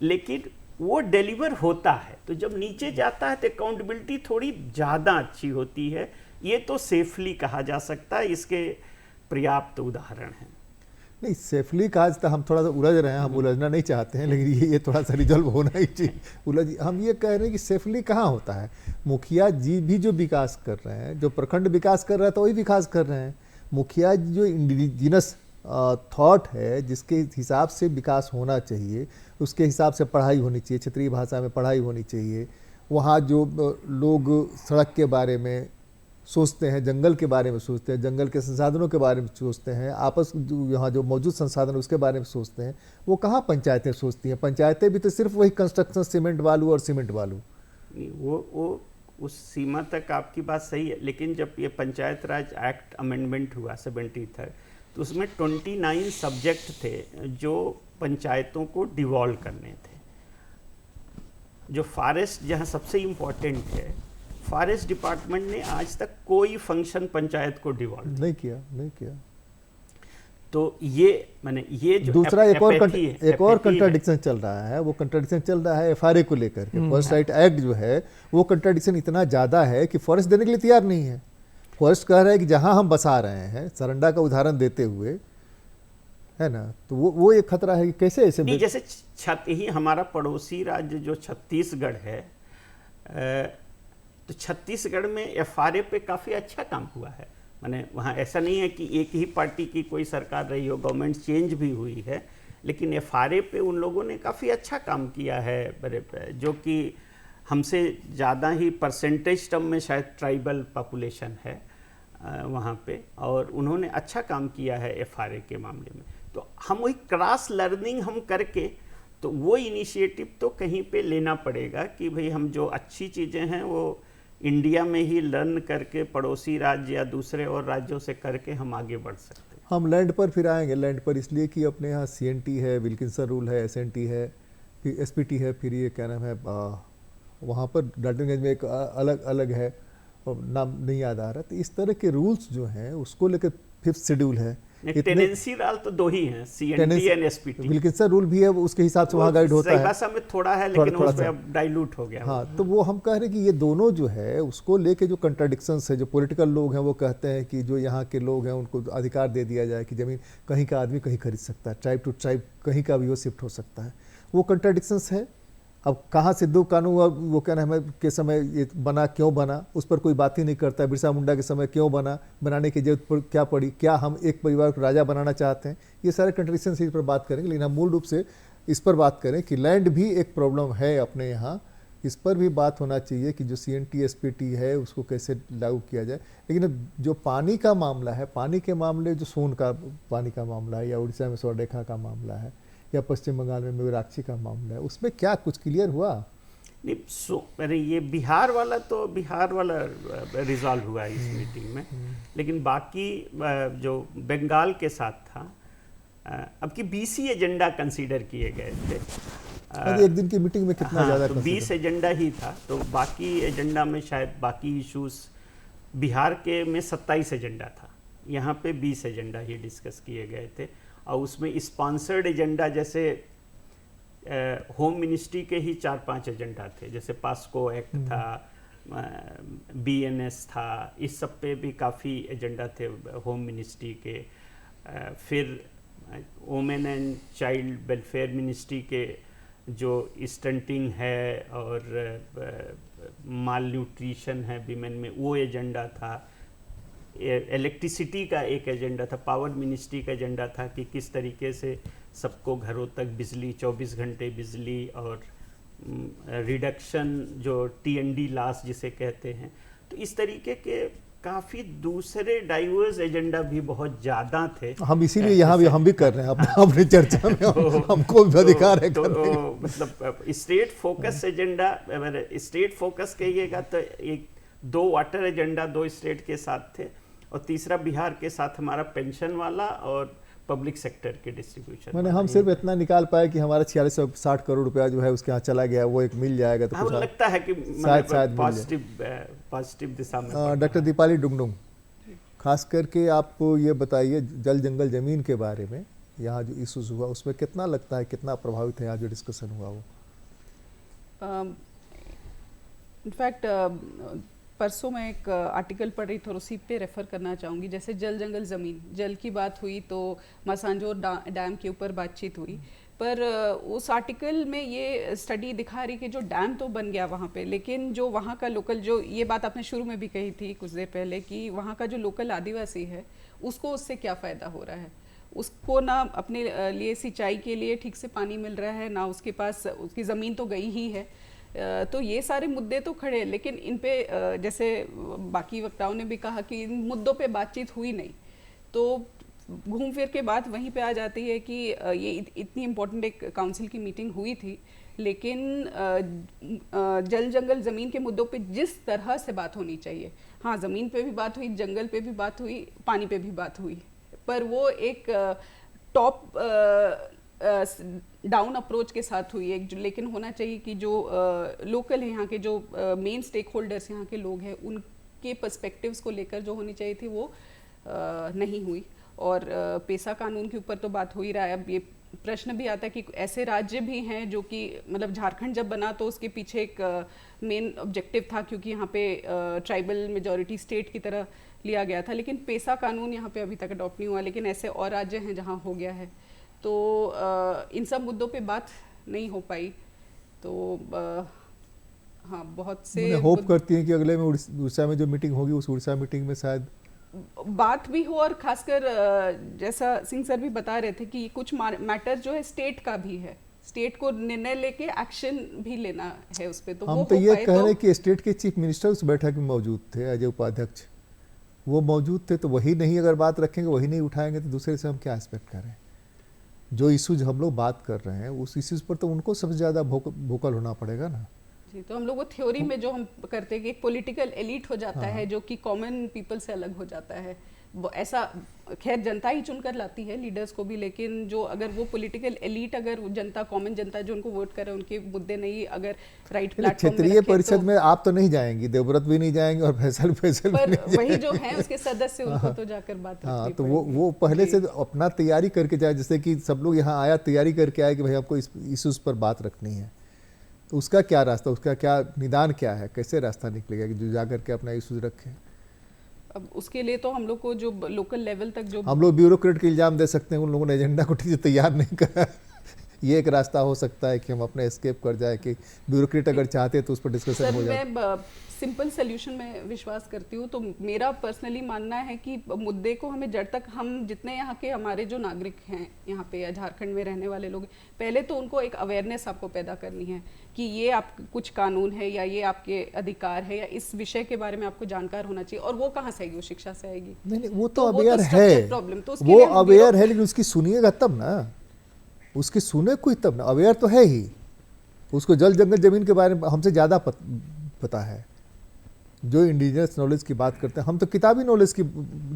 Speaker 2: लेकिन वो डिलीवर होता है। तो जब नीचे जाता है तो अकाउंटेबिलिटी थोड़ी ज़्यादा अच्छी होती है। ये तो सेफली कहा जा सकता है, इसके पर्याप्त उदाहरण हैं।
Speaker 1: नहीं, सेफली कहा तो हम थोड़ा सा उलझ रहे हैं, हम उलझना नहीं चाहते हैं, लेकिन ये थोड़ा सा रिजॉल्व होना ही चाहिए। हम ये कह रहे हैं कि सेफली कहाँ होता है। मुखिया जी भी जो विकास कर रहे हैं, जो प्रखंड विकास कर रहा है तो वही विकास कर रहे हैं। मुखिया जी जो इंडिजिनस थॉट है, जिसके हिसाब से विकास होना चाहिए, उसके हिसाब से पढ़ाई होनी चाहिए, क्षेत्रीय भाषा में पढ़ाई होनी चाहिए। वहाँ जो लोग सड़क के बारे में सोचते हैं, जंगल के बारे में सोचते हैं, जंगल के संसाधनों के बारे में सोचते हैं, आपस यहाँ जो मौजूद संसाधन उसके बारे में सोचते हैं, वो कहाँ पंचायतें सोचती हैं? पंचायतें भी तो सिर्फ वही कंस्ट्रक्शन, सीमेंट बालू और सीमेंट बालू।
Speaker 2: वो उस सीमा तक आपकी बात सही है, लेकिन जब ये पंचायत राज एक्ट अमेंडमेंट हुआ 73, तो उसमें 29 सब्जेक्ट थे जो पंचायतों को डिवॉल्व करने थे। जो फॉरेस्ट जहाँ सबसे इम्पोर्टेंट है, फॉरेस्ट डिपार्टमेंट ने आज तक कोई फंक्शन पंचायत को डिवॉल्व
Speaker 1: नहीं किया।
Speaker 2: तो ये जो
Speaker 1: दूसरा एक और
Speaker 2: apathy
Speaker 1: कंट्राडिक्शन चल रहा है, वो कंट्राडिक्शन चल रहा है एफआरए को लेकर के। फॉरेस्ट राइट एक्ट जो है वो कंट्राडिक्शन इतना ज़्यादा है कि फॉरेस्ट देने के लिए तैयार नहीं है। फॉरेस्ट कह रहा है कि जहां हम बसा रहे हैं, सरंडा का उदाहरण देते हुए, है ना, तो वो एक खतरा है कि कैसे ऐसे
Speaker 2: नहीं। जैसे ही हमारा पड़ोसी राज्य जो छत्तीसगढ़ है, तो छत्तीसगढ़ में एफआरए पे काफ़ी अच्छा काम हुआ है। माने वहाँ ऐसा नहीं है कि एक ही पार्टी की कोई सरकार रही हो, गवर्नमेंट चेंज भी हुई है, लेकिन एफआरए पे उन लोगों ने काफ़ी अच्छा काम किया है, जो कि हमसे ज़्यादा ही परसेंटेज टर्म में शायद ट्राइबल पॉपुलेशन है वहाँ पे, और उन्होंने अच्छा काम किया है एफआरए के मामले में। तो हम वही क्रॉस लर्निंग हम करके, तो वो इनिशिएटिव तो कहीं पे लेना पड़ेगा कि भाई हम जो अच्छी चीज़ें हैं वो इंडिया में ही लर्न करके पड़ोसी राज्य या दूसरे और राज्यों से करके हम आगे बढ़ सकते हैं।
Speaker 1: हम लैंड पर फिर आएंगे। लैंड पर इसलिए कि अपने यहाँ सीएनटी है, विल्किंसन रूल है, एसएनटी है, फिर एसपीटी है, फिर ये क्या नाम है, वहाँ पर डाल्टनगंज में एक अलग है, नाम नहीं याद आ रहा। तो इस तरह के रूल्स जो हैं उसको लेकर 5th शेड्यूल है।
Speaker 2: टेनेंसी रूल तो 2 ही हैं, CNT and SPT.
Speaker 1: Wilkinson rule भी है, उसके हिसाब से वहाँ गाइड होता है।
Speaker 2: भाषा में थोड़ा है, लेकिन उसमें अब डाइल्यूट हो गया।
Speaker 1: हाँ, तो वो हम कह रहे हैं कि ये दोनों जो है उसको लेके जो कंट्राडिक्शंस है, जो पॉलिटिकल लोग हैं वो कहते हैं कि जो यहाँ के लोग हैं उनको अधिकार दे दिया जाए कि ज़मीन कहीं का आदमी कहीं खरीद सकता है, ट्राइब टू ट्राइब कहीं का भी वो शिफ्ट हो सकता है। वो कंट्राडिक्शंस है। अब कहाँ सिद्धू कानून वो क्या नाम है के समय ये बना, क्यों बना, उस पर कोई बात ही नहीं करता है। बिरसा मुंडा के समय क्यों बना, बनाने की जरूरत क्या पड़ी, क्या हम एक परिवार को राजा बनाना चाहते हैं, ये सारे कंट्राडिक्शन इस पर बात करेंगे। लेकिन हम मूल रूप से इस पर बात करें कि लैंड भी एक प्रॉब्लम है अपने यहाँ, इस पर भी बात होना चाहिए कि जो सीएनटी एसपीटी है उसको कैसे लागू किया जाए। लेकिन जो पानी का मामला है, पानी के मामले, जो सोन का पानी का मामला है, या उड़ीसा में स्वर्णरेखा का मामला है, या पश्चिम बंगाल में मयूराक्षी का मामला है, उसमें क्या कुछ क्लियर हुआ?
Speaker 2: नहीं, अरे ये बिहार वाला रिजॉल्व हुआ है इस मीटिंग में, लेकिन बाकी जो बंगाल के साथ था, अब की 20 एजेंडा कंसीडर किए गए थे।
Speaker 1: एक दिन की मीटिंग में कितना ज़्यादा?
Speaker 2: तो 20 एजेंडा ही था, तो बाकी एजेंडा में शायद बाकी इश्यूज, बिहार के में 27 एजेंडा था, यहाँ पे 20 एजेंडा ही डिस्कस किए गए थे। और उसमें स्पॉन्सर्ड एजेंडा जैसे होम मिनिस्ट्री के ही 4-5 एजेंडा थे, जैसे पास्को एक्ट था, बीएनएस था, इस सब पे भी काफ़ी एजेंडा थे होम मिनिस्ट्री के। फिर women and child welfare ministry के जो स्टंटिंग है और माल न्यूट्रिशन है विमेन में, वो एजेंडा था। इलेक्ट्रिसिटी का एक एजेंडा था, पावर मिनिस्ट्री का एजेंडा था कि किस तरीके से सबको घरों तक बिजली, 24 घंटे बिजली, और रिडक्शन जो टीएनडी लॉस जिसे कहते हैं। तो इस तरीके के काफ़ी दूसरे डाइवर्स एजेंडा भी बहुत ज़्यादा थे।
Speaker 1: हम इसीलिए यहाँ भी हम भी कर रहे हैं अपनी चर्चा में, हमको भी अधिकार है।
Speaker 2: मतलब स्टेट फोकस एजेंडा, अगर स्टेट फोकस कहिएगा तो 2 वाटर एजेंडा 2 स्टेट के साथ थे, और तीसरा बिहार के साथ हमारा पेंशन वाला और पब्लिक सेक्टर के डिस्ट्रीब्यूशन।
Speaker 1: मैंने हम सिर्फ इतना निकाल पाए कि हमारा 4660 करोड़ रुपया जो है उसके यहाँ चला गया, वो एक मिल जाएगा। तो
Speaker 2: हाँ, लगता है कि
Speaker 1: शायद
Speaker 2: पॉजिटिव दिशा में।
Speaker 1: डॉक्टर दीपाली डुंगडुंग, खास करके आप ये बताइए जल जंगल जमीन के बारे में, यहाँ जो इशूज हुआ उसमें कितना लगता है, कितना प्रभावित है यहाँ जो डिस्कशन हुआ वो?
Speaker 3: इनफैक्ट परसों मैं एक आर्टिकल पढ़ रही थी और उसी पे रेफ़र करना चाहूँगी। जैसे जल जंगल ज़मीन, जल की बात हुई तो मासांजोर डैम के ऊपर बातचीत हुई, पर उस आर्टिकल में ये स्टडी दिखा रही कि जो डैम तो बन गया वहाँ पे, लेकिन जो वहाँ का लोकल, जो ये बात आपने शुरू में भी कही थी कुछ देर पहले, कि वहाँ का जो लोकल आदिवासी है उसको उससे क्या फ़ायदा हो रहा है, उसको ना अपने लिए सिंचाई के लिए ठीक से पानी मिल रहा है, ना उसके पास, उसकी ज़मीन तो गई ही है। तो ये सारे मुद्दे तो खड़े हैं, लेकिन इन पे जैसे बाकी वक्ताओं ने भी कहा कि इन मुद्दों पे बातचीत हुई नहीं, तो घूम फिर के बात वहीं पे आ जाती है कि ये इतनी इम्पोर्टेंट एक काउंसिल की मीटिंग हुई थी, लेकिन जल जंगल ज़मीन के मुद्दों पे जिस तरह से बात होनी चाहिए, हाँ ज़मीन पे भी बात हुई, जंगल पे भी बात हुई, पानी पे भी बात हुई, पर वो एक टॉप डाउन अप्रोच के साथ हुई है। लेकिन होना चाहिए कि जो लोकल है, यहाँ के जो मेन स्टेक होल्डर्स यहाँ के लोग हैं, उनके पर्सपेक्टिव्स को लेकर जो होनी चाहिए थी वो नहीं हुई। और पेसा कानून के ऊपर तो बात हो ही रहा है। अब ये प्रश्न भी आता है कि ऐसे राज्य भी हैं जो कि, मतलब झारखंड जब बना तो उसके पीछे एक मेन ऑब्जेक्टिव था, क्योंकि यहाँ पे ट्राइबल मेजॉरिटी स्टेट की तरह लिया गया था, लेकिन पेसा कानून यहाँ पे अभी तक अडॉप्ट नहीं हुआ। लेकिन ऐसे और राज्य हैं जहाँ हो गया है, तो इन सब मुद्दों पे बात नहीं हो पाई। तो हाँ, बहुत से
Speaker 1: होप करती हैं कि अगले में उड़ीसा में जो मीटिंग होगी, उस उड़ीसा मीटिंग में शायद
Speaker 3: बात भी हो, और खासकर जैसा सिंह सर भी बता रहे थे कि कुछ मैटर जो है स्टेट का भी है, स्टेट को निर्णय लेके एक्शन भी लेना है उस पर। तो
Speaker 1: हम तो ये कह रहे हैं कि स्टेट के चीफ मिनिस्टर उस बैठक में मौजूद थे, अजय उपाध्यक्ष, वो मौजूद थे, तो वही नहीं अगर बात रखेंगे, वही नहीं उठाएंगे, तो दूसरे से हम क्या एक्सपेक्ट करें। जो इश्यूज हम लोग बात कर रहे हैं उस इश्यूज पर तो उनको सबसे ज़्यादा भोकल होना पड़ेगा ना
Speaker 3: जी। तो हम लोग वो थ्योरी में जो हम करते हैं कि एक पॉलिटिकल एलीट हो जाता है जो कि कॉमन पीपल से अलग हो जाता है, वो ऐसा खैर जनता ही चुनकर लाती है लीडर्स को भी, लेकिन जो अगर वो पॉलिटिकल एलीट, अगर जनता, कॉमन जनता जो उनको वोट करे, उनके मुद्दे नहीं अगर राइट प्लेटफॉर्म में
Speaker 1: क्षेत्रीय परिषद में आप तो नहीं जाएंगी, देवव्रत भी नहीं जाएंगे और फैसल
Speaker 3: पर वही जो है उसके सदस्य, उनको तो जाकर बात
Speaker 1: हाँ, तो वो पहले से अपना तैयारी करके जाए, जैसे कि सब लोग यहाँ आया तैयारी करके आए कि भाई आपको इस इश्यूज पर बात रखनी है, तो उसका क्या रास्ता, उसका क्या निदान क्या है, कैसे रास्ता निकलेगा कि जो जा करके अपना इश्यूज रखें।
Speaker 3: अब उसके लिए तो हम लोग को जो लोकल लेवल तक जो
Speaker 1: हम लोग ब्यूरोक्रेट के इल्जाम दे सकते हैं, उन लोगों ने एजेंडा को ठीक से तैयार नहीं करा। ये एक रास्ता हो सकता है कि हम अपने एस्केप कर जाए, कि ब्यूरोक्रेट अगर चाहते हैं तो उस पर डिस्कशन हो जाए।
Speaker 3: मैं सिंपल सोल्यूशन में विश्वास करती हूँ। तो मेरा पर्सनली मानना है कि मुद्दे को हमें जड़ तक, हम जितने यहाँ के हमारे जो नागरिक हैं यहाँ पे या झारखंड में रहने वाले लोग, पहले तो उनको एक अवेयरनेस आपको पैदा करनी है कि ये आप कुछ कानून है या ये आपके अधिकार है या इस विषय के बारे में आपको जानकार होना चाहिए। और वो कहाँ से आएगी? वो शिक्षा से आएगी।
Speaker 1: नहीं, वो तो अवेयर है,
Speaker 3: प्रॉब्लम तो
Speaker 1: वो अवेयर है, लेकिन उसकी सुनिएगा तब ना, उसकी सुने कोई तब ना। अवेयर तो है ही, उसको जल जंगल जमीन के बारे में हमसे ज़्यादा पता है। जो इंडिजिनस नॉलेज की बात करते हैं, हम तो किताबी नॉलेज की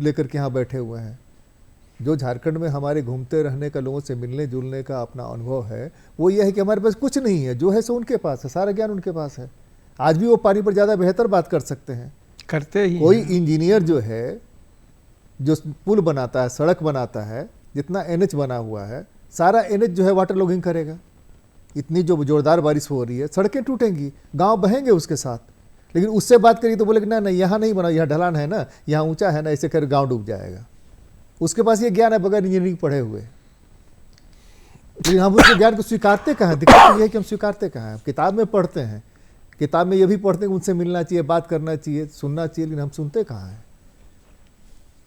Speaker 1: लेकर के यहाँ बैठे हुए हैं। जो झारखंड में हमारे घूमते रहने का, लोगों से मिलने जुलने का अपना अनुभव है, वो ये है कि हमारे पास कुछ नहीं है, जो है सो उनके पास है, सारा ज्ञान उनके पास है। आज भी वो पानी पर ज़्यादा बेहतर बात कर सकते हैं,
Speaker 5: करते ही।
Speaker 1: कोई इंजीनियर जो है, जो पुल बनाता है, सड़क बनाता है, जितना NH बना हुआ है, सारा NH जो है वाटर लॉगिंग करेगा। इतनी जो जोरदार बारिश हो रही है, सड़कें टूटेंगी, गांव बहेंगे उसके साथ, लेकिन उससे बात करिए तो बोले कि ना यहाँ नहीं बना, यहाँ ढलान है ना, यहाँ ऊंचा है ना, ऐसे कर गांव डूब जाएगा। उसके पास ये ज्ञान है बगैर इंजीनियरिंग पढ़े हुए, लेकिन हम उसके ज्ञान को स्वीकारते कहाँ हैं? दिक्कत ये है कि हम स्वीकारते कहाँ हैं? किताब में पढ़ते हैं, किताब में ये भी पढ़ते हैं कि उनसे मिलना चाहिए, बात करना चाहिए, सुनना चाहिए, लेकिन हम सुनते कहाँ हैं?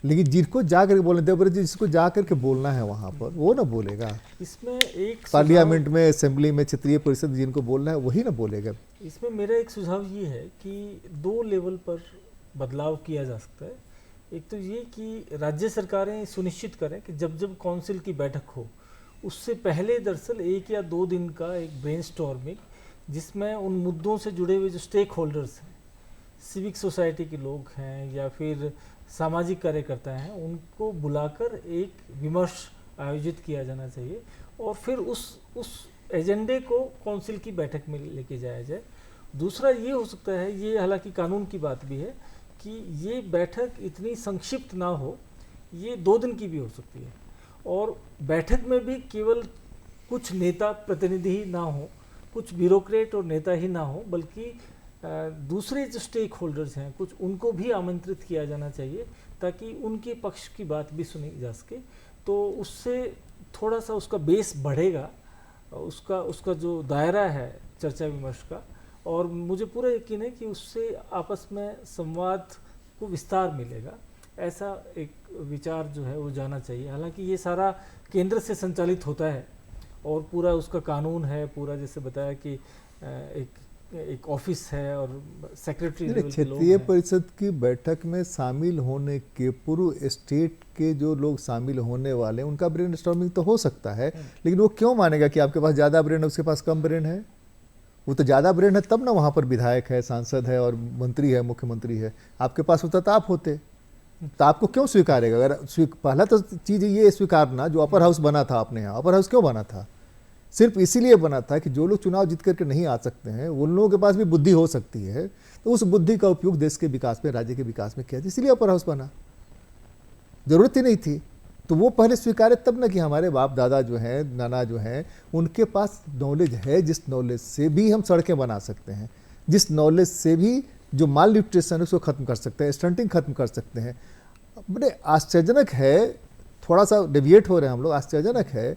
Speaker 1: लेकिन जिनको जा करके बोलना, देवव्रत जी जिसको जा करके बोलना है वहाँ पर, वो ना बोलेगा।
Speaker 4: इसमें एक
Speaker 1: पार्लियामेंट में, असेंबली में, क्षेत्रीय परिषद जिनको बोलना है वही ना बोलेगा।
Speaker 4: इसमें मेरा एक सुझाव ये है कि 2 लेवल पर बदलाव किया जा सकता है। एक तो ये कि राज्य सरकारें सुनिश्चित करें कि जब जब काउंसिल की बैठक हो, उससे पहले दरअसल 1 या 2 दिन का एक ब्रेनस्टॉर्मिंग, जिसमें उन मुद्दों से जुड़े हुए जो स्टेक होल्डर्स हैं, सिविक सोसाइटी के लोग हैं या फिर सामाजिक कार्यकर्ता हैं, उनको बुलाकर एक विमर्श आयोजित किया जाना चाहिए और फिर उस एजेंडे को काउंसिल की बैठक में लेके जाया जाए। दूसरा ये हो सकता है, ये हालांकि कानून की बात भी है, कि ये बैठक इतनी संक्षिप्त ना हो, ये 2 दिन की भी हो सकती है और बैठक में भी केवल कुछ नेता प्रतिनिधि ही ना हो, कुछ ब्यूरोक्रेट और नेता ही ना हो, बल्कि दूसरे जो स्टेक होल्डर्स हैं कुछ, उनको भी आमंत्रित किया जाना चाहिए ताकि उनके पक्ष की बात भी सुनी जा सके। तो उससे थोड़ा सा उसका बेस बढ़ेगा, उसका जो दायरा है चर्चा विमर्श का, और मुझे पूरा यकीन है कि उससे आपस में संवाद को विस्तार मिलेगा। ऐसा एक विचार जो है वो जाना चाहिए। हालांकि ये सारा केंद्र से संचालित होता है और पूरा उसका कानून है, पूरा जैसे बताया कि एक ऑफिस है और सेक्रेटरी लेवल के लोग
Speaker 1: क्षेत्रीय
Speaker 4: हैं।
Speaker 1: परिषद की बैठक में शामिल होने के पूर्व स्टेट के जो लोग शामिल होने वाले हैं उनका ब्रेन स्टॉर्मिंग तो हो सकता है, लेकिन वो क्यों मानेगा कि आपके पास ज़्यादा ब्रेन है उसके पास कम ब्रेन है? वो तो ज़्यादा ब्रेन है तब ना वहाँ पर विधायक है, सांसद है और मंत्री है, मुख्यमंत्री है। आपके पास होता तो आप होते, तो आपको क्यों स्वीकारेगा? अगर पहला तो चीज़ ये स्वीकारना, जो अपर हाउस बना था अपने यहाँ, अपर हाउस क्यों बना था? सिर्फ इसीलिए बना था कि जो लोग चुनाव जीत करके नहीं आ सकते हैं उन लोगों के पास भी बुद्धि हो सकती है, तो उस बुद्धि का उपयोग देश के विकास में, राज्य के विकास में किया, इसीलिए अपर हाउस बना। जरूरत ही नहीं थी। तो वो पहले स्वीकारे तब ना कि हमारे बाप दादा जो हैं, नाना जो हैं, उनके पास नॉलेज है, जिस नॉलेज से भी हम सड़कें बना सकते हैं, जिस नॉलेज से भी जो माल न्यूट्रिशन है उसको खत्म कर सकते हैं, स्टंटिंग खत्म कर सकते हैं। बड़े आश्चर्यजनक है, थोड़ा सा डेविएट हो रहे हैं हम लोग, आश्चर्यजनक है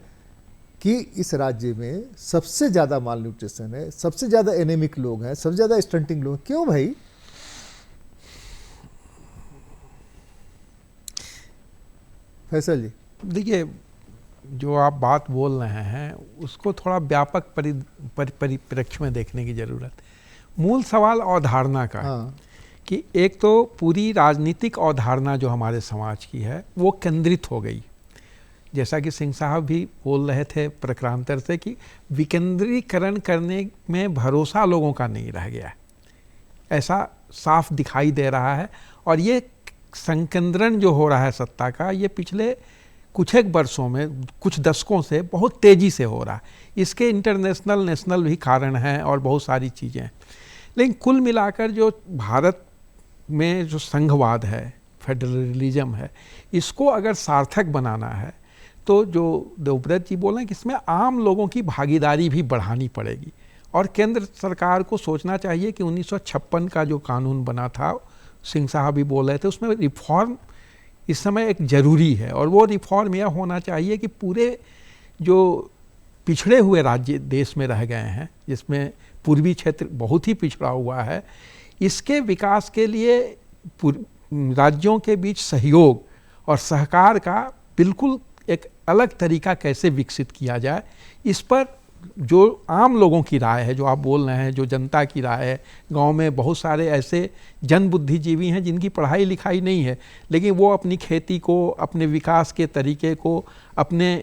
Speaker 1: कि इस राज्य में सबसे ज़्यादा माल न्यूट्रिशन है, सबसे ज़्यादा एनेमिक लोग हैं, सबसे ज़्यादा स्टंटिंग लोग हैं। क्यों भाई? फैसल जी,
Speaker 5: देखिए, जो आप बात बोल रहे हैं उसको थोड़ा व्यापक परिप्रेक्ष्य में देखने की ज़रूरत है। मूल सवाल अवधारणा का है कि एक तो पूरी राजनीतिक अवधारणा जो हमारे समाज की है वो केंद्रित हो गई, जैसा कि सिंह साहब भी बोल रहे थे प्रक्रांतर से कि विकेंद्रीकरण करने में भरोसा लोगों का नहीं रह गया है, ऐसा साफ दिखाई दे रहा है। और ये संकेंद्रण जो हो रहा है सत्ता का, ये पिछले कुछ एक वर्षों में, कुछ दशकों से बहुत तेज़ी से हो रहा है। इसके इंटरनेशनल, नेशनल भी कारण हैं और बहुत सारी चीज़ें हैं। लेकिन कुल मिलाकर जो भारत में जो संघवाद है, फेडरलिज्म है, इसको अगर सार्थक बनाना है तो जो देवव्रत जी बोल रहे हैं कि इसमें आम लोगों की भागीदारी भी बढ़ानी पड़ेगी। और केंद्र सरकार को सोचना चाहिए कि 1956 का जो कानून बना था, सिंह साहब भी बोल रहे थे, उसमें रिफॉर्म इस समय एक ज़रूरी है। और वो रिफॉर्म यह होना चाहिए कि पूरे जो पिछड़े हुए राज्य देश में रह गए हैं, जिसमें पूर्वी क्षेत्र बहुत ही पिछड़ा हुआ है, इसके विकास के लिए राज्यों के बीच सहयोग और सहकार का बिल्कुल एक अलग तरीका कैसे विकसित किया जाए, इस पर जो आम लोगों की राय है, जो आप बोल रहे हैं, जो जनता की राय है। गांव में बहुत सारे ऐसे जन बुद्धिजीवी हैं जिनकी पढ़ाई लिखाई नहीं है, लेकिन वो अपनी खेती को, अपने विकास के तरीके को, अपने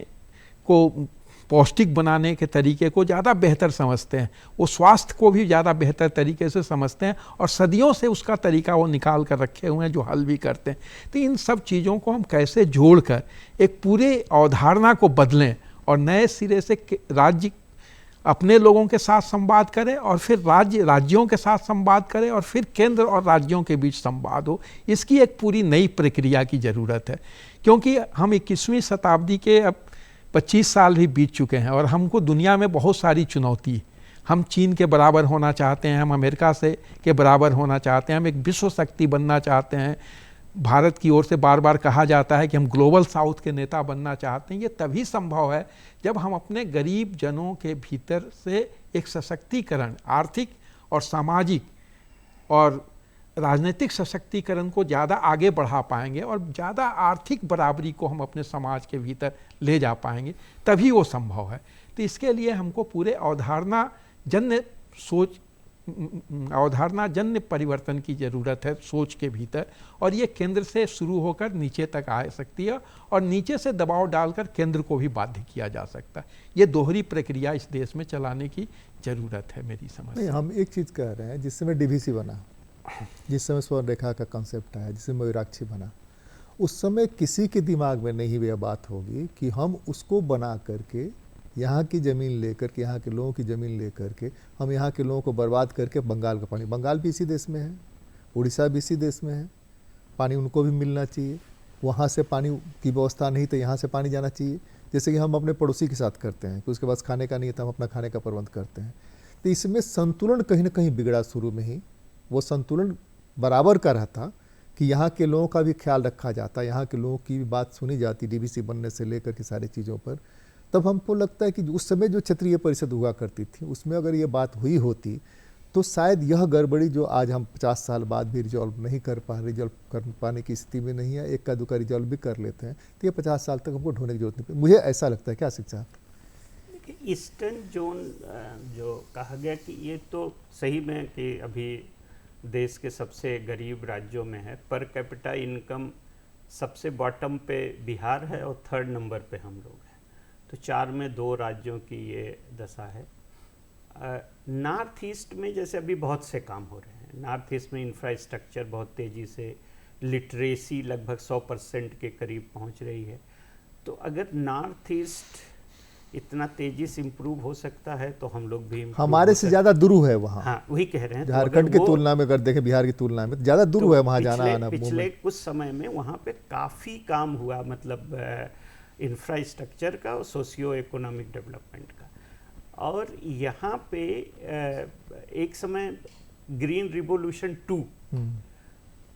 Speaker 5: को पौष्टिक बनाने के तरीके को ज़्यादा बेहतर समझते हैं। वो स्वास्थ्य को भी ज़्यादा बेहतर तरीके से समझते हैं और सदियों से उसका तरीका वो निकाल कर रखे हुए हैं, जो हल भी करते हैं। तो इन सब चीज़ों को हम कैसे जोड़कर एक पूरे अवधारणा को बदलें और नए सिरे से राज्य अपने लोगों के साथ संवाद करें और फिर राज्यों के साथ संवाद करें और फिर केंद्र और राज्यों के बीच संवाद हो, इसकी एक पूरी नई प्रक्रिया की ज़रूरत है। क्योंकि हम 21वीं शताब्दी के अब 25 साल भी बीत चुके हैं और हमको दुनिया में बहुत सारी चुनौती, हम चीन के बराबर होना चाहते हैं, हम अमेरिका से के बराबर होना चाहते हैं, हम एक विश्व शक्ति बनना चाहते हैं। भारत की ओर से बार बार कहा जाता है कि हम ग्लोबल साउथ के नेता बनना चाहते हैं। ये तभी संभव है जब हम अपने गरीब जनों के भीतर से एक सशक्तिकरण, आर्थिक और सामाजिक और राजनीतिक सशक्तिकरण को ज़्यादा आगे बढ़ा पाएंगे और ज़्यादा आर्थिक बराबरी को हम अपने समाज के भीतर ले जा पाएंगे, तभी वो संभव है। तो इसके लिए हमको पूरे अवधारणा जन्य परिवर्तन की ज़रूरत है सोच के भीतर, और ये केंद्र से शुरू होकर नीचे तक आ सकती है और नीचे से दबाव डालकर केंद्र को भी बाध्य किया जा सकता है। ये दोहरी प्रक्रिया इस देश में चलाने की ज़रूरत है मेरी समझ
Speaker 1: नहीं,
Speaker 5: से।
Speaker 1: हम एक चीज़ कह रहे हैं, जिस समय डीवीसी बना, जिस समय स्वर्ण रेखा का कॉन्सेप्ट आया, जिस समय मयूराक्षी बना, उस समय किसी के दिमाग में नहीं यह बात होगी कि हम उसको बना करके यहाँ की ज़मीन लेकर के, यहाँ के लोगों की ज़मीन लेकर के हम यहाँ के लोगों को बर्बाद करके बंगाल का पानी, बंगाल भी इसी देश में है, उड़ीसा भी इसी देश में है, पानी उनको भी मिलना चाहिए। वहाँ से पानी की व्यवस्था नहीं तो यहाँ से पानी जाना चाहिए, जैसे कि हम अपने पड़ोसी के साथ करते हैं कि उसके पास खाने का नहीं है तो हम अपना खाने का प्रबंध करते हैं। तो इसमें संतुलन कहीं ना कहीं बिगड़ा। शुरू में ही वो संतुलन बराबर का रहता कि यहाँ के लोगों का भी ख्याल रखा जाता, यहाँ के लोगों की भी बात सुनी जाती डीवीसी बनने से लेकर के सारी चीज़ों पर। तब हमको लगता है कि उस समय जो क्षेत्रीय परिषद हुआ करती थी उसमें अगर ये बात हुई होती तो शायद यह गड़बड़ी जो आज हम 50 साल बाद भी रिजॉल्व नहीं कर पा रहे, रिजॉल्व कर पाने की स्थिति में नहीं है, एक का दुका रिजॉल्व भी कर लेते हैं, तो ये 50 साल तक हमको ढूंढने की जरूरत नहीं पड़ेगी। मुझे ऐसा लगता है। क्या शिक्षा आप?
Speaker 2: देखिए, ईस्टर्न जोन जो कहा गया कि ये तो सही में कि अभी देश के सबसे गरीब राज्यों में है, पर कैपिटा इनकम सबसे बॉटम पे बिहार है और 3rd नंबर पे हम लोग हैं, तो 4 में 2 राज्यों की ये दशा है। नॉर्थ ईस्ट में जैसे अभी बहुत से काम हो रहे हैं, नॉर्थ ईस्ट में इंफ्रास्ट्रक्चर बहुत तेज़ी से, लिटरेसी लगभग 100% के करीब पहुंच रही है। तो अगर नॉर्थ ईस्ट इतना तेजी से इम्प्रूव हो सकता है तो हम लोग भी
Speaker 1: हमारे से ज़्यादा दुरू है वहाँ।
Speaker 2: हाँ, वही कह रहे हैं।
Speaker 1: झारखंड की तुलना में अगर देखें, बिहार की तुलना में ज़्यादा दुरू है वहाँ जाना आना।
Speaker 2: पिछले कुछ समय में वहाँ पे काफ़ी काम हुआ, मतलब इंफ्रास्ट्रक्चर का और सोशियो इकोनॉमिक डेवलपमेंट का। और यहाँ पे एक समय ग्रीन रिवॉल्यूशन 2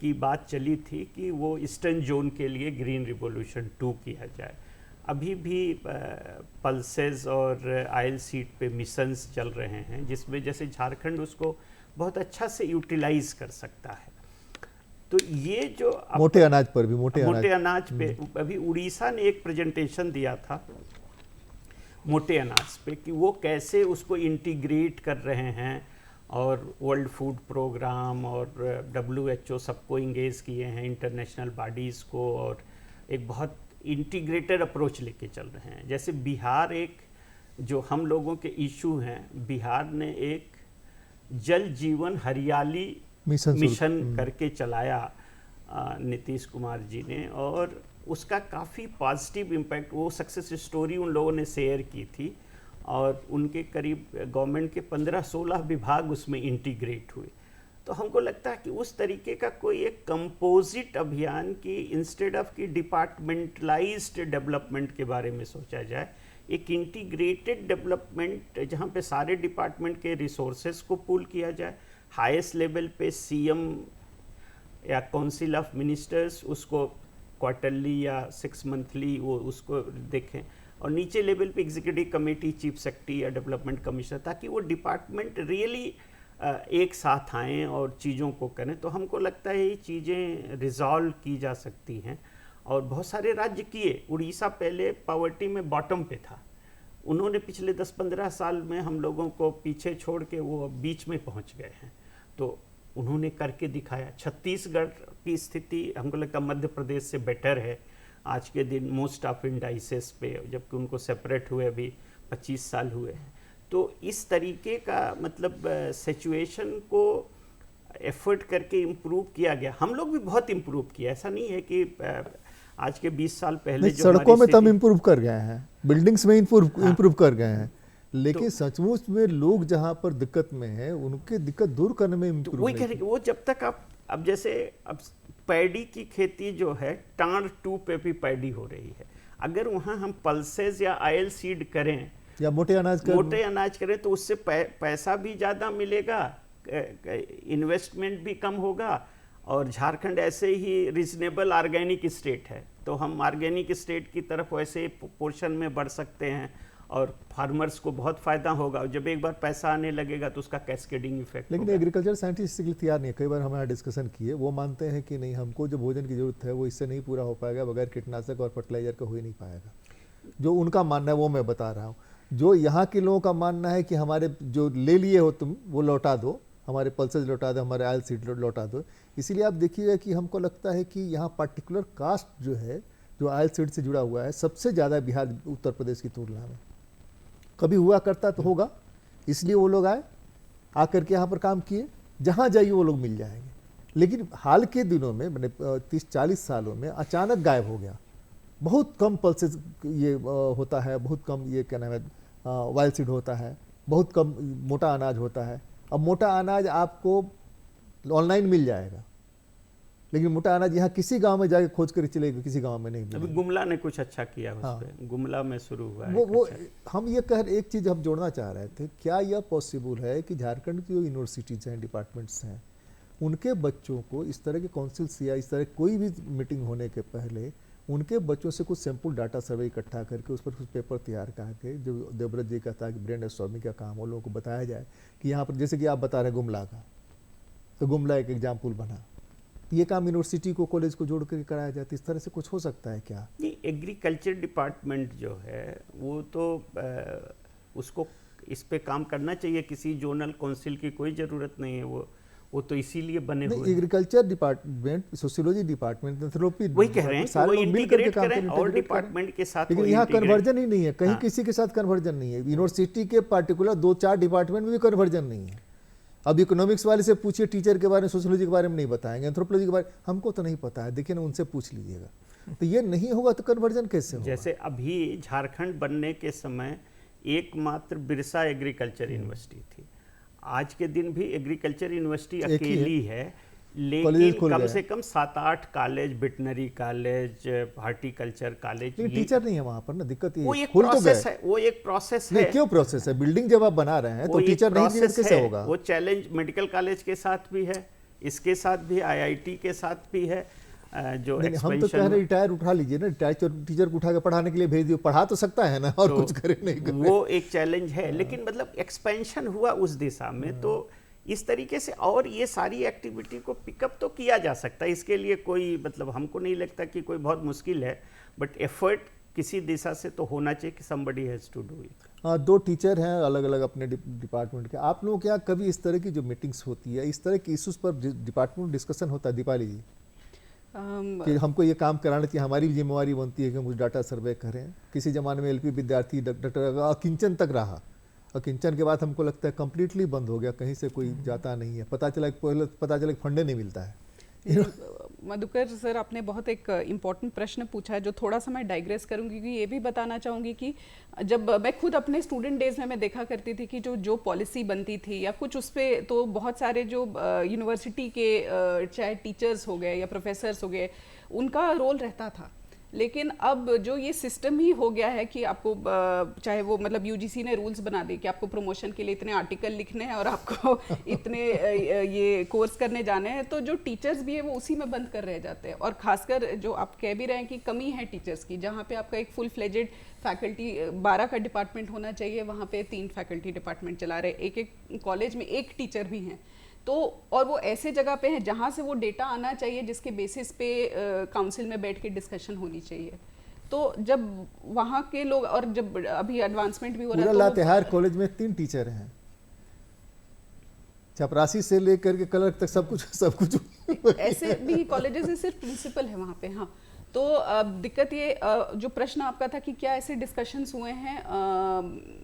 Speaker 2: की बात चली थी कि वो ईस्टर्न जोन के लिए ग्रीन रिवॉल्यूशन 2 किया जाए। अभी भी पल्सेस और आयल सीड पे मिशंस चल रहे हैं, जिसमें जैसे झारखंड उसको बहुत अच्छा से यूटिलाइज कर सकता है। तो ये जो
Speaker 1: मोटे अनाज पर भी मोटे
Speaker 2: अनाज पे अभी उड़ीसा ने एक प्रेजेंटेशन दिया था मोटे अनाज पे कि वो कैसे उसको इंटीग्रेट कर रहे हैं, और वर्ल्ड फूड प्रोग्राम और WHO सबको इंगेज किए हैं, इंटरनेशनल बॉडीज़ को, और एक बहुत इंटीग्रेटेड अप्रोच लेके चल रहे हैं। जैसे बिहार, एक जो हम लोगों के इशू हैं, बिहार ने एक जल जीवन हरियाली मिशन करके चलाया नीतीश कुमार जी ने, और उसका काफ़ी पॉजिटिव इम्पैक्ट, वो सक्सेस स्टोरी उन लोगों ने शेयर की थी, और उनके करीब गवर्नमेंट के 15-16 विभाग उसमें इंटीग्रेट हुए। तो हमको लगता है कि उस तरीके का कोई एक कंपोजिट अभियान की, इंस्टेड ऑफ कि डिपार्टमेंटलाइज्ड डेवलपमेंट के बारे में सोचा जाए, एक इंटीग्रेटेड डेवलपमेंट जहाँ पे सारे डिपार्टमेंट के रिसोर्सेज को पूल किया जाए, हाईएस्ट लेवल पे CM या काउंसिल ऑफ मिनिस्टर्स उसको क्वार्टरली या 6 मंथली वो उसको देखें, और नीचे लेवल पे एग्जीक्यूटिव कमेटी, चीफ सेक्रेटरी या डेवलपमेंट कमिश्नर, ताकि वो डिपार्टमेंट रियली एक साथ आएँ और चीज़ों को करें। तो हमको लगता है ये चीज़ें रिजॉल्व की जा सकती हैं, और बहुत सारे राज्य किए। उड़ीसा पहले पॉवर्टी में बॉटम पे था, उन्होंने पिछले 10-15 साल में हम लोगों को पीछे छोड़ के वो बीच में पहुंच गए हैं, तो उन्होंने करके दिखाया। छत्तीसगढ़ की स्थिति हमको लगता है मध्य प्रदेश से बेटर है आज के दिन मोस्ट ऑफ इंडाइसेस पे, जबकि उनको सेपरेट हुए अभी 25 साल हुए हैं। तो इस तरीके का मतलब सिचुएशन को एफर्ट करके इम्प्रूव किया गया। हम लोग भी बहुत इम्प्रूव किया, ऐसा नहीं है कि आज के 20 साल पहले जो
Speaker 1: सड़कों में तो हम इम्प्रूव कर गए हैं, बिल्डिंग्स में इम्प्रूव कर गए हैं, लेकिन तो सचमुच में लोग जहाँ पर दिक्कत में हैं उनके दिक्कत दूर करने में इम्प्रूव
Speaker 2: वही करेंगे। वो जब तक आप अब जैसे अब पैडी की खेती जो है टांड 2 पे भी पैडी हो रही है, अगर वहाँ हम पल्सेस या आयल सीड करें
Speaker 1: या मोटे अनाज करें
Speaker 2: तो उससे पैसा भी ज़्यादा मिलेगा, इन्वेस्टमेंट भी कम होगा, और झारखंड ऐसे ही रीजनेबल ऑर्गेनिक स्टेट है, तो हम ऑर्गेनिक स्टेट की तरफ वैसे पोर्शन में बढ़ सकते हैं, और फार्मर्स को बहुत फ़ायदा होगा। जब एक बार पैसा आने लगेगा तो उसका कैस्केडिंग इफेक्ट।
Speaker 1: लेकिन एग्रीकल्चर साइंटिस्ट इसके लिए तैयार नहीं है। कई बार हमारा डिस्कशन किए, वो मानते हैं कि नहीं, हमको जो भोजन की जरूरत है वो इससे नहीं पूरा हो पाएगा, बगैर कीटनाशक और फर्टिलाइजर का हो ही नहीं पाएगा। जो उनका मानना है वो मैं बता रहा हूँ। जो यहाँ के लोगों का मानना है कि हमारे जो ले लिए हो तुम वो लौटा दो, हमारे पल्सेज लौटा दो, हमारे आयल सीड लौटा दो। इसीलिए आप देखिएगा कि हमको लगता है कि यहाँ पर्टिकुलर कास्ट जो है, जो आयल सीड से जुड़ा हुआ है, सबसे ज़्यादा बिहार उत्तर प्रदेश की तुलना में। कभी हुआ करता तो होगा, इसलिए वो लोग आए, आकर के यहाँ पर काम किए, जहाँ जाइए वो लोग मिल जाएंगे। लेकिन हाल के दिनों में, मैंने 30-40 सालों में अचानक गायब हो गया। बहुत कम पल्सेज ये होता है, बहुत कम ये क्या नाम है वाइल्ड सीड होता है, बहुत कम मोटा अनाज होता है। अब मोटा अनाज आपको ऑनलाइन मिल जाएगा, लेकिन मोटा अनाज यहाँ किसी गांव में जाके खोज कर चलेगा, किसी गांव में नहीं मिलेगा।
Speaker 2: अभी गुमला ने कुछ अच्छा किया उस पे, गुमला में शुरू हुआ है
Speaker 1: वो हम ये कह एक चीज़ हम जोड़ना चाह रहे थे, क्या यह पॉसिबल है कि झारखंड की जो यूनिवर्सिटीज़ हैं, डिपार्टमेंट्स हैं, उनके बच्चों को इस तरह के काउंसिल्स या इस तरह कोई भी मीटिंग होने के पहले उनके बच्चों से कुछ सैंपल डाटा सर्वे इकट्ठा करके उस पर कुछ पेपर तैयार करके, जो देवव्रत जी का था कि ब्रेन स्टॉर्मिंग का काम हो, लोगों को बताया जाए कि यहाँ पर जैसे कि आप बता रहे हैं गुमला का, तो गुमला एक एग्जाम्पल बना, ये काम यूनिवर्सिटी को कॉलेज को जोड़ कर कराया जाए, तो इस तरह से कुछ हो सकता है क्या?
Speaker 2: नहीं, एग्रीकल्चर डिपार्टमेंट जो है वो तो उसको इस पे काम करना चाहिए, किसी जोनल काउंसिल की कोई ज़रूरत नहीं है, वो तो इसीलिए बने हुए हैं।
Speaker 1: एग्रीकल्चर डिपार्टमेंट, सोशियोलॉजी डिपार्टमेंट, एंथ्रोपी,
Speaker 2: वही कह रहे हैं कि वो इंटीग्रेट करें और डिपार्टमेंट के साथ।
Speaker 1: लेकिन यहाँ कन्वर्जन ही नहीं है, कहीं किसी के साथ कन्वर्जन नहीं है। यूनिवर्सिटी के पार्टिकुलर 2-4 डिपार्टमेंट में भी कन्वर्जन नहीं है। अब इकोनॉमिक्स वाले से पूछिए टीचर के बारे में, सोशियोलॉजी के बारे में नहीं बताएंगे, एंथ्रोपोलॉजी के बारे में हमको तो नहीं पता है, देखिए ना उनसे पूछ लीजिएगा। तो ये नहीं होगा तो कन्वर्जन कैसे होगा?
Speaker 2: जैसे अभी झारखंड बनने के समय एकमात्र बिरसा एग्रीकल्चर यूनिवर्सिटी थी, आज के दिन भी एग्रीकल्चर यूनिवर्सिटी अकेली है, लेकिन कम से कम 7-8 college, veterinary college, horticulture college,
Speaker 1: teacher नहीं है वहाँ पर ना, दिक्कत ये
Speaker 2: वो एक प्रोसेस है, वो एक प्रोसेस है।
Speaker 1: क्यों प्रोसेस है? बिल्डिंग जब आप बना रहे हैं तो टीचर नहीं कैसे होगा?
Speaker 2: वो चैलेंज मेडिकल कॉलेज के साथ भी है, इसके साथ भी, IIT के साथ भी है। जो
Speaker 1: हम तो कह रहे रिटायर उठा लीजिए ना, टीचर को उठा के पढ़ाने के लिए भेज दियो, पढ़ा तो सकता है ना, और कुछ करे नहीं करे।
Speaker 2: वो एक चैलेंज है, लेकिन मतलब एक्सपेंशन हुआ उस दिशा में, तो इस तरीके से और ये सारी एक्टिविटी को पिकअप तो किया जा सकता है। इसके लिए कोई मतलब हमको नहीं लगता कि कोई बहुत मुश्किल है, बट एफर्ट किसी दिशा से तो होना चाहिए कि somebody has to do it।
Speaker 1: 2 teacher हैं अलग अलग अपने डिपार्टमेंट के, आप लोगों क्या कभी इस तरह की जो मीटिंग्स होती है, इस तरह की इश्यूज पर डिपार्टमेंट डिस्कशन होता है? दीपाली जी, कि हमको ये काम कराना चाहिए, हमारी भी जिम्मेवारी बनती है कि हम कुछ डाटा सर्वे करें। किसी ज़माने में LP विद्यार्थी डॉक्टर अकिंचन तक रहा, अकिंचन के बाद हमको लगता है कम्प्लीटली बंद हो गया, कहीं से कोई जाता नहीं है, पता चला कि फंडे नहीं मिलता है।
Speaker 3: मधुकर सर, आपने बहुत एक इम्पॉर्टेंट प्रश्न पूछा है जो थोड़ा सा मैं डाइग्रेस करूंगी, क्योंकि ये भी बताना चाहूँगी कि जब मैं खुद अपने स्टूडेंट डेज में मैं देखा करती थी कि जो पॉलिसी बनती थी या कुछ उस पर, तो बहुत सारे जो यूनिवर्सिटी के चाहे टीचर्स हो गए या प्रोफेसर्स हो गए, उनका रोल रहता था। लेकिन अब जो ये सिस्टम ही हो गया है कि आपको चाहे वो मतलब UGC ने रूल्स बना दिए कि आपको प्रमोशन के लिए इतने आर्टिकल लिखने हैं और आपको इतने ये कोर्स करने जाने हैं, तो जो टीचर्स भी है वो उसी में बंद कर रह जाते हैं। और खासकर जो आप कह भी रहे हैं कि कमी है टीचर्स की, जहाँ पे आपका एक फुल फ्लेजेड फैकल्टी 12 का डिपार्टमेंट होना चाहिए, वहाँ पे 3 फैकल्टी डिपार्टमेंट चला रहे, एक कॉलेज में 1 टीचर भी हैं। तो और वो ऐसे जगह पे है जहाँ से वो डेटा आना चाहिए जिसके बेसिस पे काउंसिल में बैठ के डिस्कशन होनी चाहिए। तो जब वहाँ के लोग, और जब अभी एडवांसमेंट भी हो रहा है, तो
Speaker 1: लातेहार कॉलेज में 3 टीचर हैं, चपरासी से लेकर के क्लर्क तक सब कुछ
Speaker 3: ऐसे भी कॉलेजेस में सिर्फ प्रिंसिपल है वहाँ पे। हाँ, तो दिक्कत ये जो प्रश्न आपका था कि क्या ऐसे डिस्कशंस हुए हैं,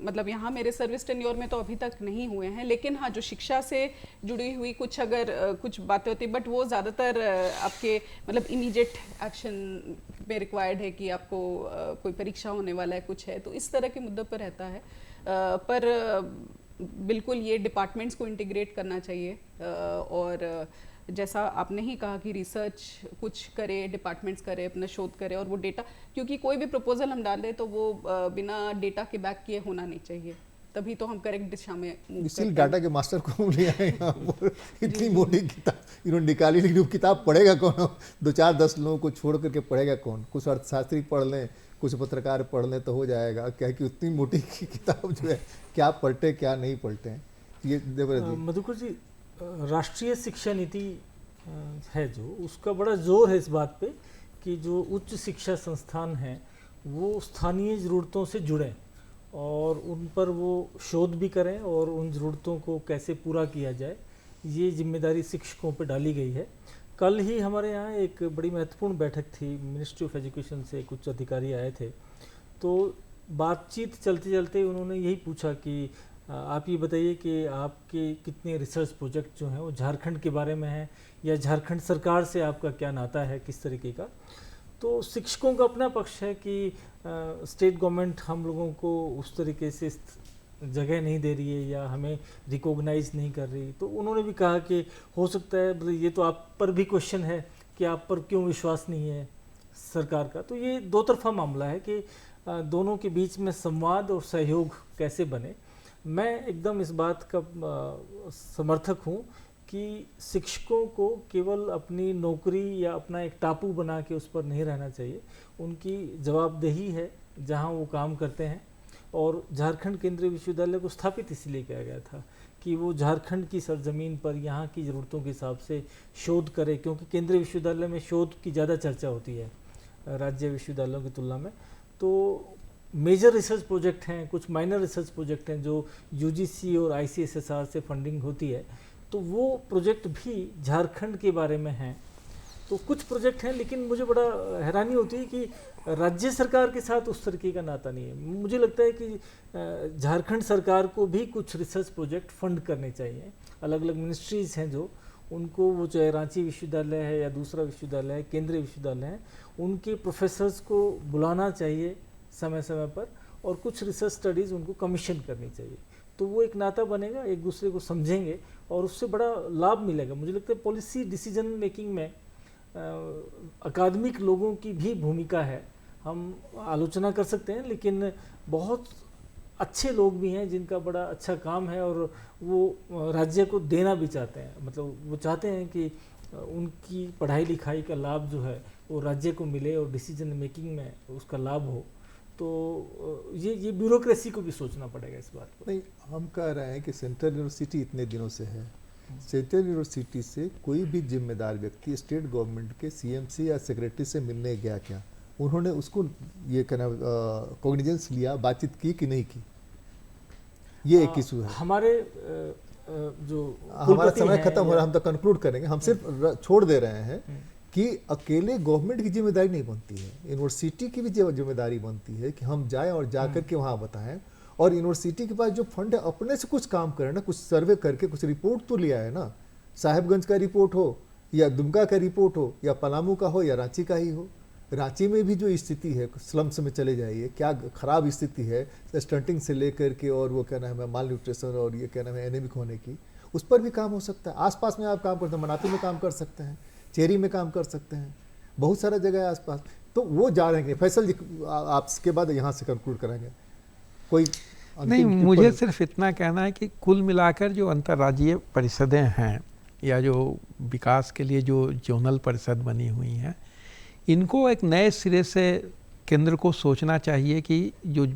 Speaker 3: मतलब यहाँ मेरे सर्विस टेन्योर में तो अभी तक नहीं हुए हैं, लेकिन हाँ जो शिक्षा से जुड़ी हुई कुछ अगर कुछ बातें होती, बट वो ज़्यादातर आपके मतलब इमीडिएट एक्शन में रिक्वायर्ड है कि आपको कोई परीक्षा होने वाला है, कुछ है, तो इस तरह के मुद्दों पर रहता है। पर बिल्कुल ये डिपार्टमेंट्स को इंटीग्रेट करना चाहिए, और जैसा आपने ही कहा कि रिसर्च कुछ करे, डिपार्टमेंट्स करे, अपना शोध करे, और वो डेटा, क्योंकि कोई भी प्रपोजल हम डाल दें तो वो बिना डेटा के बैक किए होना नहीं चाहिए, तभी तो हम करेक्ट दिशा में मूव
Speaker 1: इसीलिए डाटा के मास्टर को ले आए यहाँ पर। इतनी मोटी किताब इन्होंने निकाली, लेकिन वो किताब पढ़ेगा कौन? 2-4-10 लोगों को छोड़ करके पढ़ेगा कौन? कुछ अर्थशास्त्री पढ़ लें, कुछ पत्रकार पढ़ लें तो हो जाएगा क्या, कि उतनी मोटी किताब जो है क्या पलटे क्या नहीं पलटे। ये
Speaker 4: मधुकर जी, राष्ट्रीय शिक्षा नीति है जो, उसका बड़ा जोर है इस बात पे कि जो उच्च शिक्षा संस्थान हैं वो स्थानीय ज़रूरतों से जुड़ें और उन पर वो शोध भी करें और उन ज़रूरतों को कैसे पूरा किया जाए, ये जिम्मेदारी शिक्षकों पर डाली गई है। कल ही हमारे यहाँ एक बड़ी महत्वपूर्ण बैठक थी, मिनिस्ट्री ऑफ एजुकेशन से कुछ अधिकारी आए थे, तो बातचीत चलते चलते उन्होंने यही पूछा कि आप ये बताइए कि आपके कितने रिसर्च प्रोजेक्ट जो हैं वो झारखंड के बारे में हैं, या झारखंड सरकार से आपका क्या नाता है, किस तरीके का। तो शिक्षकों का अपना पक्ष है कि स्टेट गवर्नमेंट हम लोगों को उस तरीके से जगह नहीं दे रही है या हमें रिकॉग्नाइज नहीं कर रही। तो उन्होंने भी कहा कि हो सकता है ये तो आप पर भी क्वेश्चन है कि आप पर क्यों विश्वास नहीं है सरकार का। तो ये 2 तरफा मामला है कि दोनों के बीच में संवाद और सहयोग कैसे बने। मैं एकदम इस बात का समर्थक हूँ कि शिक्षकों को केवल अपनी नौकरी या अपना एक टापू बना के उस पर नहीं रहना चाहिए। उनकी जवाबदेही है जहां वो काम करते हैं। और झारखंड केंद्रीय विश्वविद्यालय को स्थापित इसलिए किया गया था कि वो झारखंड की सरजमीन पर यहाँ की ज़रूरतों के हिसाब से शोध करे, क्योंकि केंद्रीय विश्वविद्यालय में शोध की ज़्यादा चर्चा होती है राज्य विश्वविद्यालयों की तुलना में। तो मेजर रिसर्च प्रोजेक्ट हैं, कुछ माइनर रिसर्च प्रोजेक्ट हैं जो यूजीसी और आईसीएसएसआर से फंडिंग होती है, तो वो प्रोजेक्ट भी झारखंड के बारे में हैं। तो कुछ प्रोजेक्ट हैं, लेकिन मुझे बड़ा हैरानी होती है कि राज्य सरकार के साथ उस तरीके का नाता नहीं है। मुझे लगता है कि झारखंड सरकार को भी कुछ रिसर्च प्रोजेक्ट फंड करने चाहिए। अलग अलग मिनिस्ट्रीज़ हैं जो उनको, वो चाहे रांची विश्वविद्यालय है या दूसरा विश्वविद्यालय है, केंद्रीय विश्वविद्यालय है, उनके प्रोफेसर्स को बुलाना चाहिए समय समय पर और कुछ रिसर्च स्टडीज़ उनको कमीशन करनी चाहिए। तो वो एक नाता बनेगा, एक दूसरे को समझेंगे और उससे बड़ा लाभ मिलेगा। मुझे लगता है पॉलिसी डिसीजन मेकिंग में अकादमिक लोगों की भी भूमिका है। हम आलोचना कर सकते हैं, लेकिन बहुत अच्छे लोग भी हैं जिनका बड़ा अच्छा काम है और वो राज्य को देना भी चाहते हैं। मतलब वो चाहते हैं कि उनकी पढ़ाई लिखाई का लाभ जो है वो राज्य को मिले और डिसीजन मेकिंग में उसका लाभ हो। तो ये ब्यूरोक्रेसी को भी सोचना पड़ेगा इस बात को।
Speaker 1: नहीं, हम कह रहे हैं कि सेंट्रल यूनिवर्सिटी इतने दिनों से है, सेंट्रल यूनिवर्सिटी से कोई भी जिम्मेदार व्यक्ति स्टेट गवर्नमेंट के सीएमसी या सेक्रेटरी से मिलने गया क्या? उन्होंने उसको ये कहना कॉग्निजेंस लिया, बातचीत की कि नहीं की? ये एक इशू है।
Speaker 4: हमारे जो
Speaker 1: हमारा समय खत्म हो रहा है, हम तो कंक्लूड करेंगे। हम सिर्फ छोड़ दे रहे हैं कि अकेले गवर्नमेंट की जिम्मेदारी नहीं बनती है, यूनिवर्सिटी की भी जिम्मेदारी बनती है कि हम जाएं और जा करके वहाँ बताएं। और यूनिवर्सिटी के पास जो फंड है अपने से कुछ काम करें ना, कुछ सर्वे करके कुछ रिपोर्ट तो लिया है ना। साहिबगंज का रिपोर्ट हो या दुमका का रिपोर्ट हो या पलामू का हो या रांची का ही हो। रांची में भी जो स्थिति है, स्लम्स में चले जाइए, क्या खराब स्थिति है, स्टंटिंग से लेकर के और वो क्या नाम है माल न्यूट्रिशन और ये क्या नाम है एनेमिक होने की, उस पर भी काम हो सकता है। आसपास में आप काम करते हैं, मनातू में काम कर सकते हैं, चेरी में काम कर सकते हैं, बहुत सारा जगह है आसपास। तो वो जा रहे हैं। फैसल जी, आपके बाद यहाँ से कंक्लूड करेंगे। कोई
Speaker 5: नहीं, मुझे सिर्फ इतना कहना है कि कुल मिलाकर जो अंतर्राज्यीय परिषदें हैं या जो विकास के लिए जो जोनल परिषद बनी हुई हैं, इनको एक नए सिरे से केंद्र को सोचना चाहिए कि जो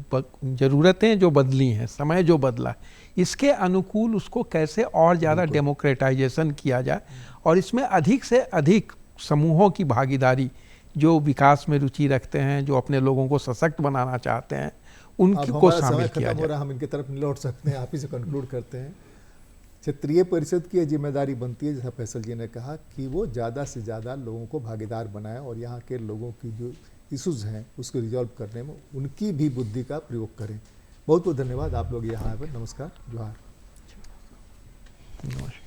Speaker 5: ज़रूरतें जो बदली हैं, समय जो बदला, इसके अनुकूल उसको कैसे और ज़्यादा डेमोक्रेटाइजेशन किया जाए और इसमें अधिक से अधिक समूहों की भागीदारी, जो विकास में रुचि रखते हैं, जो अपने लोगों को सशक्त बनाना चाहते हैं, उनकी को शामिल किया जाए।
Speaker 1: हम इनकी तरफ नहीं लौट सकते हैं, आप ही से कंक्लूड करते हैं। क्षेत्रीय परिषद की जिम्मेदारी बनती है, जैसा फैसल जी ने कहा, कि वो ज़्यादा से ज़्यादा लोगों को भागीदार बनाए और यहाँ के लोगों की जो इश्यूज़ हैं उसको रिजॉल्व करने में उनकी भी बुद्धि का प्रयोग करें। बहुत बहुत धन्यवाद आप लोग यहाँ आए। नमस्कार, जोहार।
Speaker 5: नमस्कार।